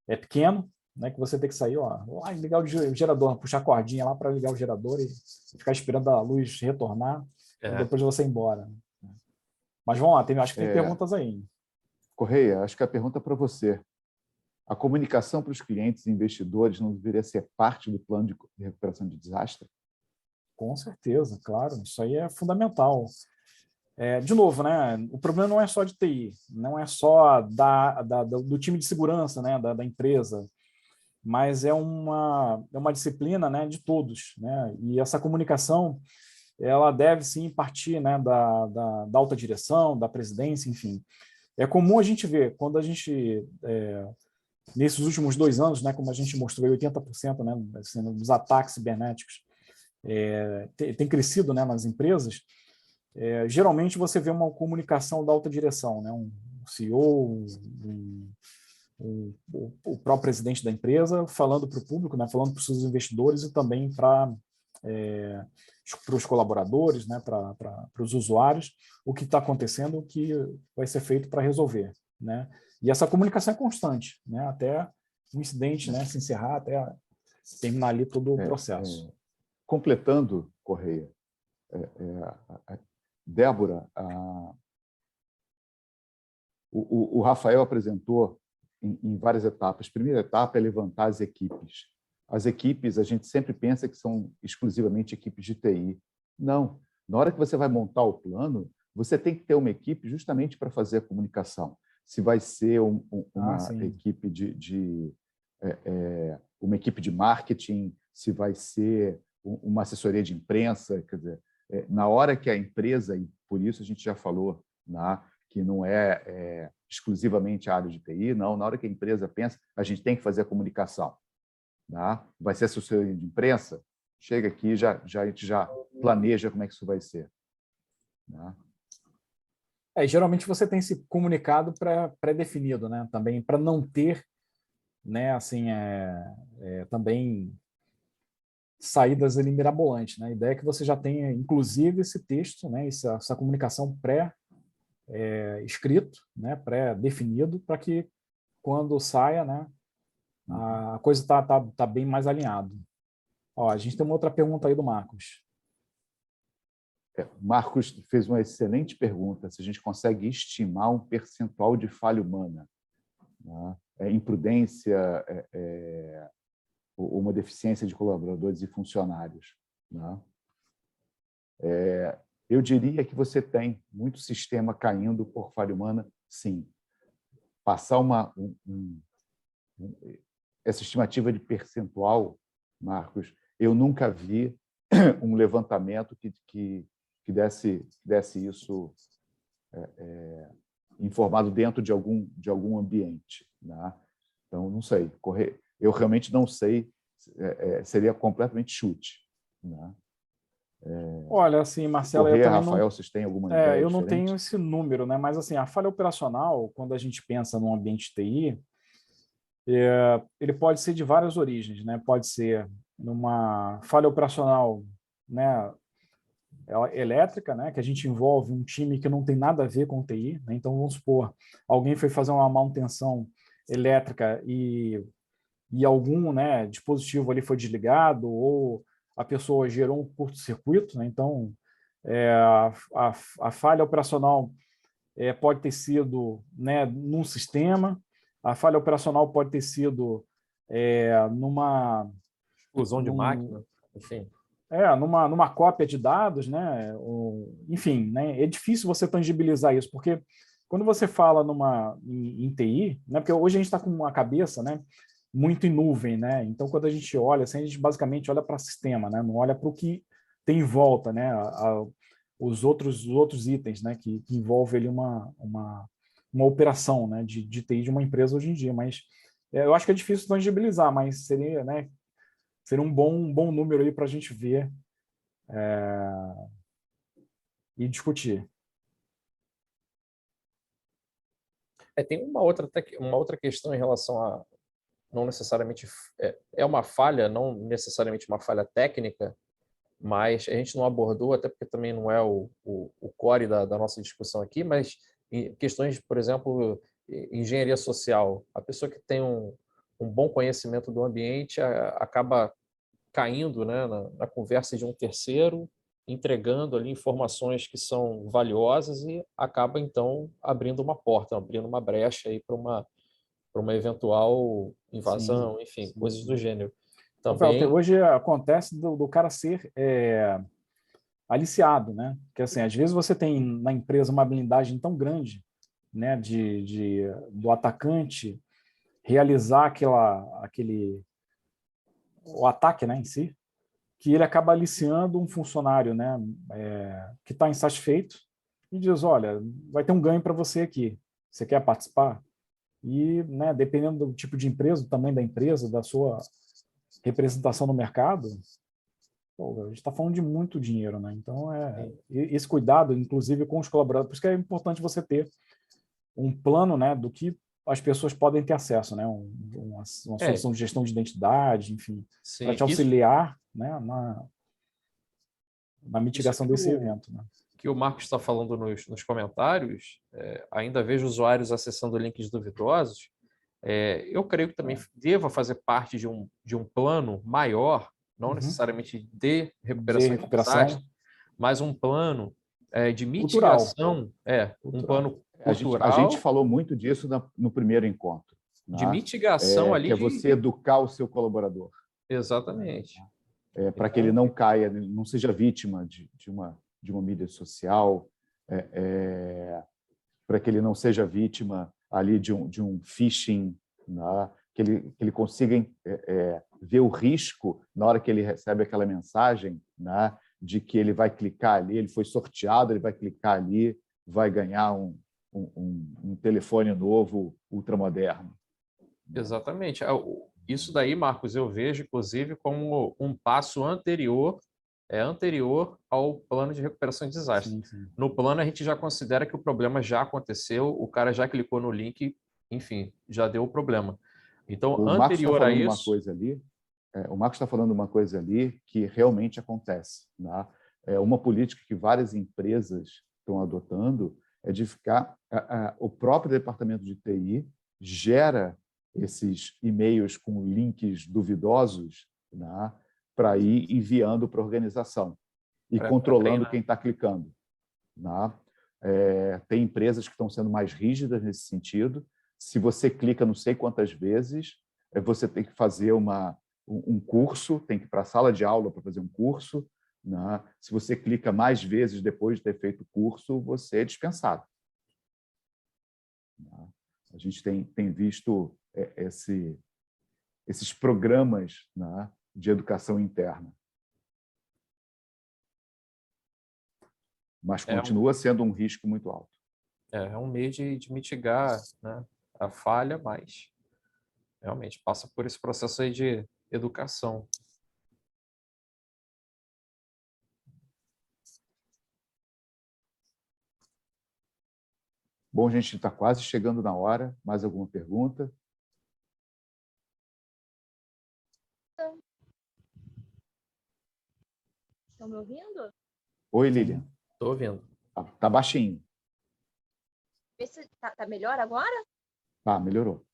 pequeno, né, que você tem que sair, lá e ligar o gerador, puxar a cordinha lá para ligar o gerador e ficar esperando a luz retornar e depois você ir embora. Né. Mas vamos lá, acho que tem perguntas aí. Correia, acho que a pergunta é para você. A comunicação para os clientes e investidores não deveria ser parte do plano de recuperação de desastre? Com certeza, claro, isso aí é fundamental. De novo, né, o problema não é só de TI, não é só do time de segurança, né, da empresa, mas é uma disciplina, né, de todos, né, e essa comunicação ela deve sim partir, né, da alta direção, da presidência, enfim. É comum a gente ver, quando a gente, nesses últimos 2 anos, né, como a gente mostrou, 80%, né, assim, dos ataques cibernéticos tem crescido, né, nas empresas. Geralmente você vê uma comunicação da alta direção, né, um CEO, o próprio presidente da empresa falando para o público, né, falando para os seus investidores e também para os colaboradores, né, para os usuários, o que está acontecendo, o que vai ser feito para resolver. Né? E essa comunicação é constante, né, até o incidente, né, se encerrar, até terminar ali todo o processo. Completando, Correia, Débora, o Rafael apresentou em várias etapas. A primeira etapa é levantar as equipes. As equipes, a gente sempre pensa que são exclusivamente equipes de TI. Não. Na hora que você vai montar o plano, você tem que ter uma equipe justamente para fazer a comunicação. Se vai ser uma equipe uma equipe de marketing, se vai ser uma assessoria de imprensa, quer dizer, na hora que a empresa, e por isso a gente já falou, né, que não é exclusivamente a área de TI, não, na hora que a empresa pensa, a gente tem que fazer a comunicação. Né? Vai ser assessoria de imprensa? Chega aqui, a gente já planeja como é que isso vai ser. Né? Geralmente você tem esse comunicado pré-definido, né? Também para não ter, né, assim, também saídas ali mirabolantes, né? A ideia é que você já tenha, inclusive, esse texto, né, essa comunicação pré-escrito, né, pré-definido, para que quando saia, né, a coisa tá bem mais alinhada. Ó, a gente tem uma outra pergunta aí do Marcos. Marcos fez uma excelente pergunta, se a gente consegue estimar um percentual de falha humana. Né? Imprudência, uma deficiência de colaboradores e funcionários. Né? Eu diria que você tem muito sistema caindo por falha humana, sim. Passar essa estimativa de percentual, Marcos, eu nunca vi um levantamento que desse isso informado dentro de algum ambiente. Né? Então, não sei. Eu realmente não sei, seria completamente chute. Né? Olha, assim, Marcelo, Correia, Rafael, vocês têm alguma ideia eu não diferente? tenho esse número, né? Mas assim, a falha operacional, quando a gente pensa num ambiente TI, ele pode ser de várias origens, né? Pode ser numa falha operacional, né, elétrica, né, que a gente envolve um time que não tem nada a ver com TI, né? Então vamos supor, alguém foi fazer uma manutenção elétrica e algum, né, dispositivo ali foi desligado ou a pessoa gerou um curto-circuito, né? Então A falha operacional pode ter sido, né, num sistema, a falha operacional pode ter sido numa Exclusão de máquina, enfim. numa cópia de dados, né? Enfim, né? É difícil você tangibilizar isso, porque quando você fala em TI, né? Porque hoje a gente está com uma cabeça, né, muito em nuvem, né? Então, quando a gente olha, assim, a gente basicamente olha para o sistema, né? Não olha para o que tem em volta, né? Os outros itens, né? Que envolve ali uma operação, né? De TI de uma empresa hoje em dia. Mas eu acho que é difícil tangibilizar, mas seria, né? Seria um bom número aí para a gente ver e discutir. Tem uma outra questão em relação a não necessariamente é uma falha, não necessariamente uma falha técnica, mas a gente não abordou, até porque também não é o core da nossa discussão aqui, mas em questões, por exemplo, engenharia social. A pessoa que tem um bom conhecimento do ambiente acaba caindo, né, na conversa de um terceiro, entregando ali informações que são valiosas e acaba, então, abrindo uma porta, abrindo uma brecha aí para uma eventual invasão, Sim, enfim, sim. coisas do gênero. Rafael, Também hoje acontece do cara ser aliciado, né? Porque assim, às vezes você tem na empresa uma blindagem tão grande, né, do atacante realizar o ataque, né, em si, que ele acaba aliciando um funcionário, né, que está insatisfeito e diz, olha, vai ter um ganho para você aqui, você quer participar? E, né, dependendo do tipo de empresa, do tamanho da empresa, da sua representação no mercado, pô, a gente está falando de muito dinheiro, né? Então, esse cuidado, inclusive com os colaboradores, por isso que é importante você ter um plano, né, do que as pessoas podem ter acesso, né? Uma solução de gestão de identidade, enfim, para sim, te auxiliar, né, na isso mitigação desse evento, né? que o Marcos está falando nos comentários, ainda vejo usuários acessando links duvidosos. Eu creio que também deva fazer parte de um plano maior, não necessariamente de recuperação de desastre, mas um plano de mitigação, um plano cultural. A gente falou muito disso no primeiro encontro. De mitigação ali. Que é você educar o seu colaborador. Exatamente. Para que ele não caia, não seja vítima de uma mídia social, para que ele não seja vítima ali de um phishing, né? Que ele consiga ver o risco na hora que ele recebe aquela mensagem, né? De que ele vai clicar ali, ele foi sorteado, ele vai clicar ali, vai ganhar um telefone novo, ultramoderno. Exatamente. Isso daí, Marcos, eu vejo, inclusive, como um passo anterior ao plano de recuperação de desastre. Sim, sim. No plano, a gente já considera que o problema já aconteceu, o cara já clicou no link, enfim, já deu o problema. Então, o anterior a isso... O Marcos está falando uma coisa ali que realmente acontece. Né? Uma política que várias empresas estão adotando é de ficar... o próprio departamento de TI gera esses e-mails com links duvidosos, né, para ir enviando para a organização e controlando quem está clicando. Né? Tem empresas que estão sendo mais rígidas nesse sentido. Se você clica não sei quantas vezes, você tem que fazer um curso, tem que ir para a sala de aula para fazer um curso. Né? Se você clica mais vezes depois de ter feito o curso, você é dispensado. Né? A gente tem visto esses programas, né, de educação interna. Mas continua sendo um risco muito alto. É um meio de mitigar, né, a falha, mas realmente passa por esse processo aí de educação. Bom, gente, está quase chegando na hora. Mais alguma pergunta? Estão me ouvindo? Oi, Lilian. Estou ouvindo. Tá baixinho. Vê se tá melhor agora? Tá, melhorou.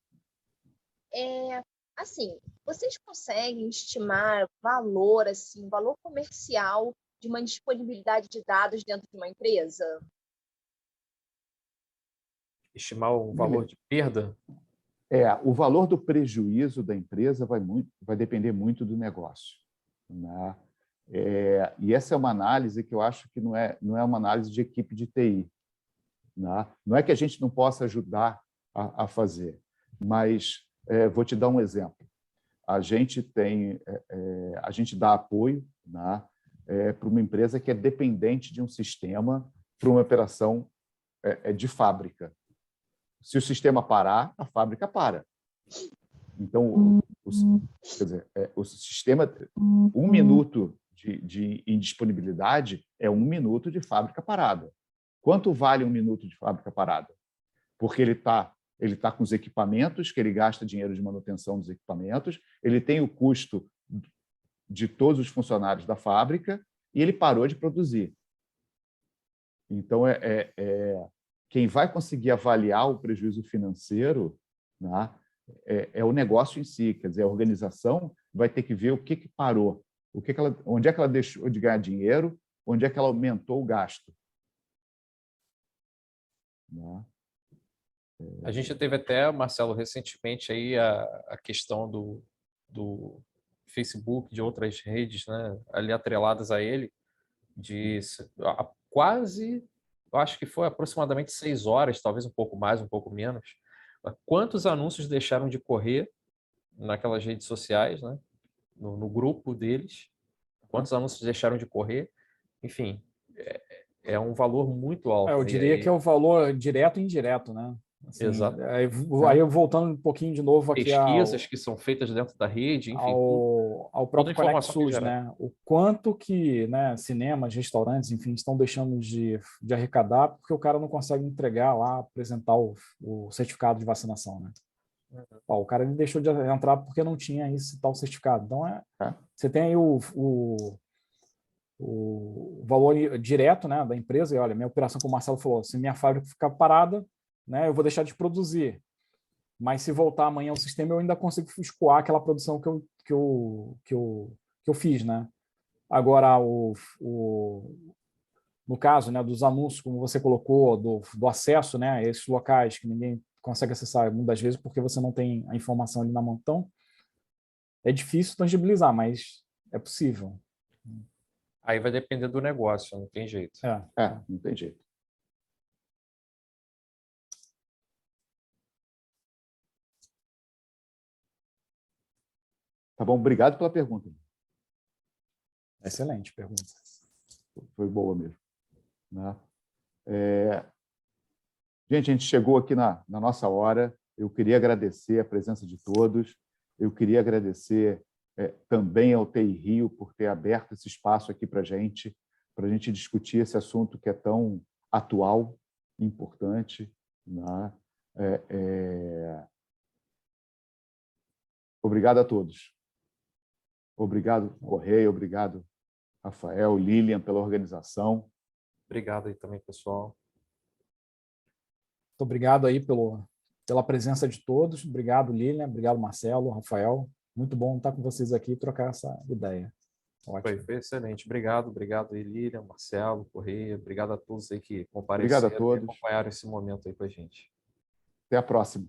Assim, vocês conseguem estimar valor, assim, valor comercial de uma disponibilidade de dados dentro de uma empresa? Estimar o valor de perda? O valor do prejuízo da empresa vai depender muito do negócio, né? E essa é uma análise que eu acho que não é uma análise de equipe de TI, né? Não é que a gente não possa ajudar a fazer, mas vou te dar um exemplo. A gente dá apoio, né, para uma empresa que é dependente de um sistema para uma operação de fábrica. Se o sistema parar, a fábrica para. Então, quer dizer, o sistema, 1 minuto de indisponibilidade é 1 minuto de fábrica parada. Quanto vale 1 minuto de fábrica parada? Porque ele tá com os equipamentos, que ele gasta dinheiro de manutenção dos equipamentos, ele tem o custo de todos os funcionários da fábrica e ele parou de produzir. Então, quem vai conseguir avaliar o prejuízo financeiro, né, é o negócio em si, quer dizer, a organização vai ter que ver o que parou, onde é que ela deixou de ganhar dinheiro, onde é que ela aumentou o gasto. Né? A gente teve até, Marcelo, recentemente aí a questão do Facebook, de outras redes, né, ali atreladas a ele, de quase, eu acho que foi aproximadamente 6 horas, talvez um pouco mais, um pouco menos. Quantos anúncios deixaram de correr naquelas redes sociais, né, no grupo deles? Quantos anúncios deixaram de correr? Enfim, é um valor muito alto. Eu diria que é o valor direto e indireto, né? Assim, Exato. Aí eu voltando um pouquinho de novo aqui pesquisas que são feitas dentro da rede, enfim, ao próprio ConectSUS, né? O quanto que, né, cinemas, restaurantes, enfim, estão deixando de arrecadar porque o cara não consegue entregar lá, apresentar o certificado de vacinação, né? O cara ele deixou de entrar porque não tinha esse tal certificado. Então, você tem aí o valor direto, né, da empresa, e olha, minha operação, como o Marcelo falou, se minha fábrica ficar parada, né, eu vou deixar de produzir. Mas se voltar amanhã ao sistema, eu ainda consigo escoar aquela produção que eu fiz, né? Agora, no caso, né, dos anúncios, como você colocou, do acesso, né, a esses locais que ninguém consegue acessar muitas vezes porque você não tem a informação ali na mão. Então, é difícil tangibilizar, mas é possível. Aí vai depender do negócio, não tem jeito. Não tem jeito. Tá bom, obrigado pela pergunta. Excelente pergunta. Foi boa mesmo. Né? Gente, a gente chegou aqui na nossa hora. Eu queria agradecer a presença de todos. Eu queria agradecer também ao TI Rio por ter aberto esse espaço aqui para a gente discutir esse assunto que é tão atual e importante. Né? Obrigado a todos. Obrigado, Correia, obrigado, Rafael, Lilian, pela organização. Obrigado aí também, pessoal. Muito obrigado aí pela presença de todos. Obrigado, Lilian. Obrigado, Marcelo, Rafael. Muito bom estar com vocês aqui e trocar essa ideia. Ótimo. Foi excelente. Obrigado aí, Lilian, Marcelo, Correia. Obrigado a todos aí que compareceram Obrigado a todos. E acompanharam esse momento aí com a gente. Até a próxima.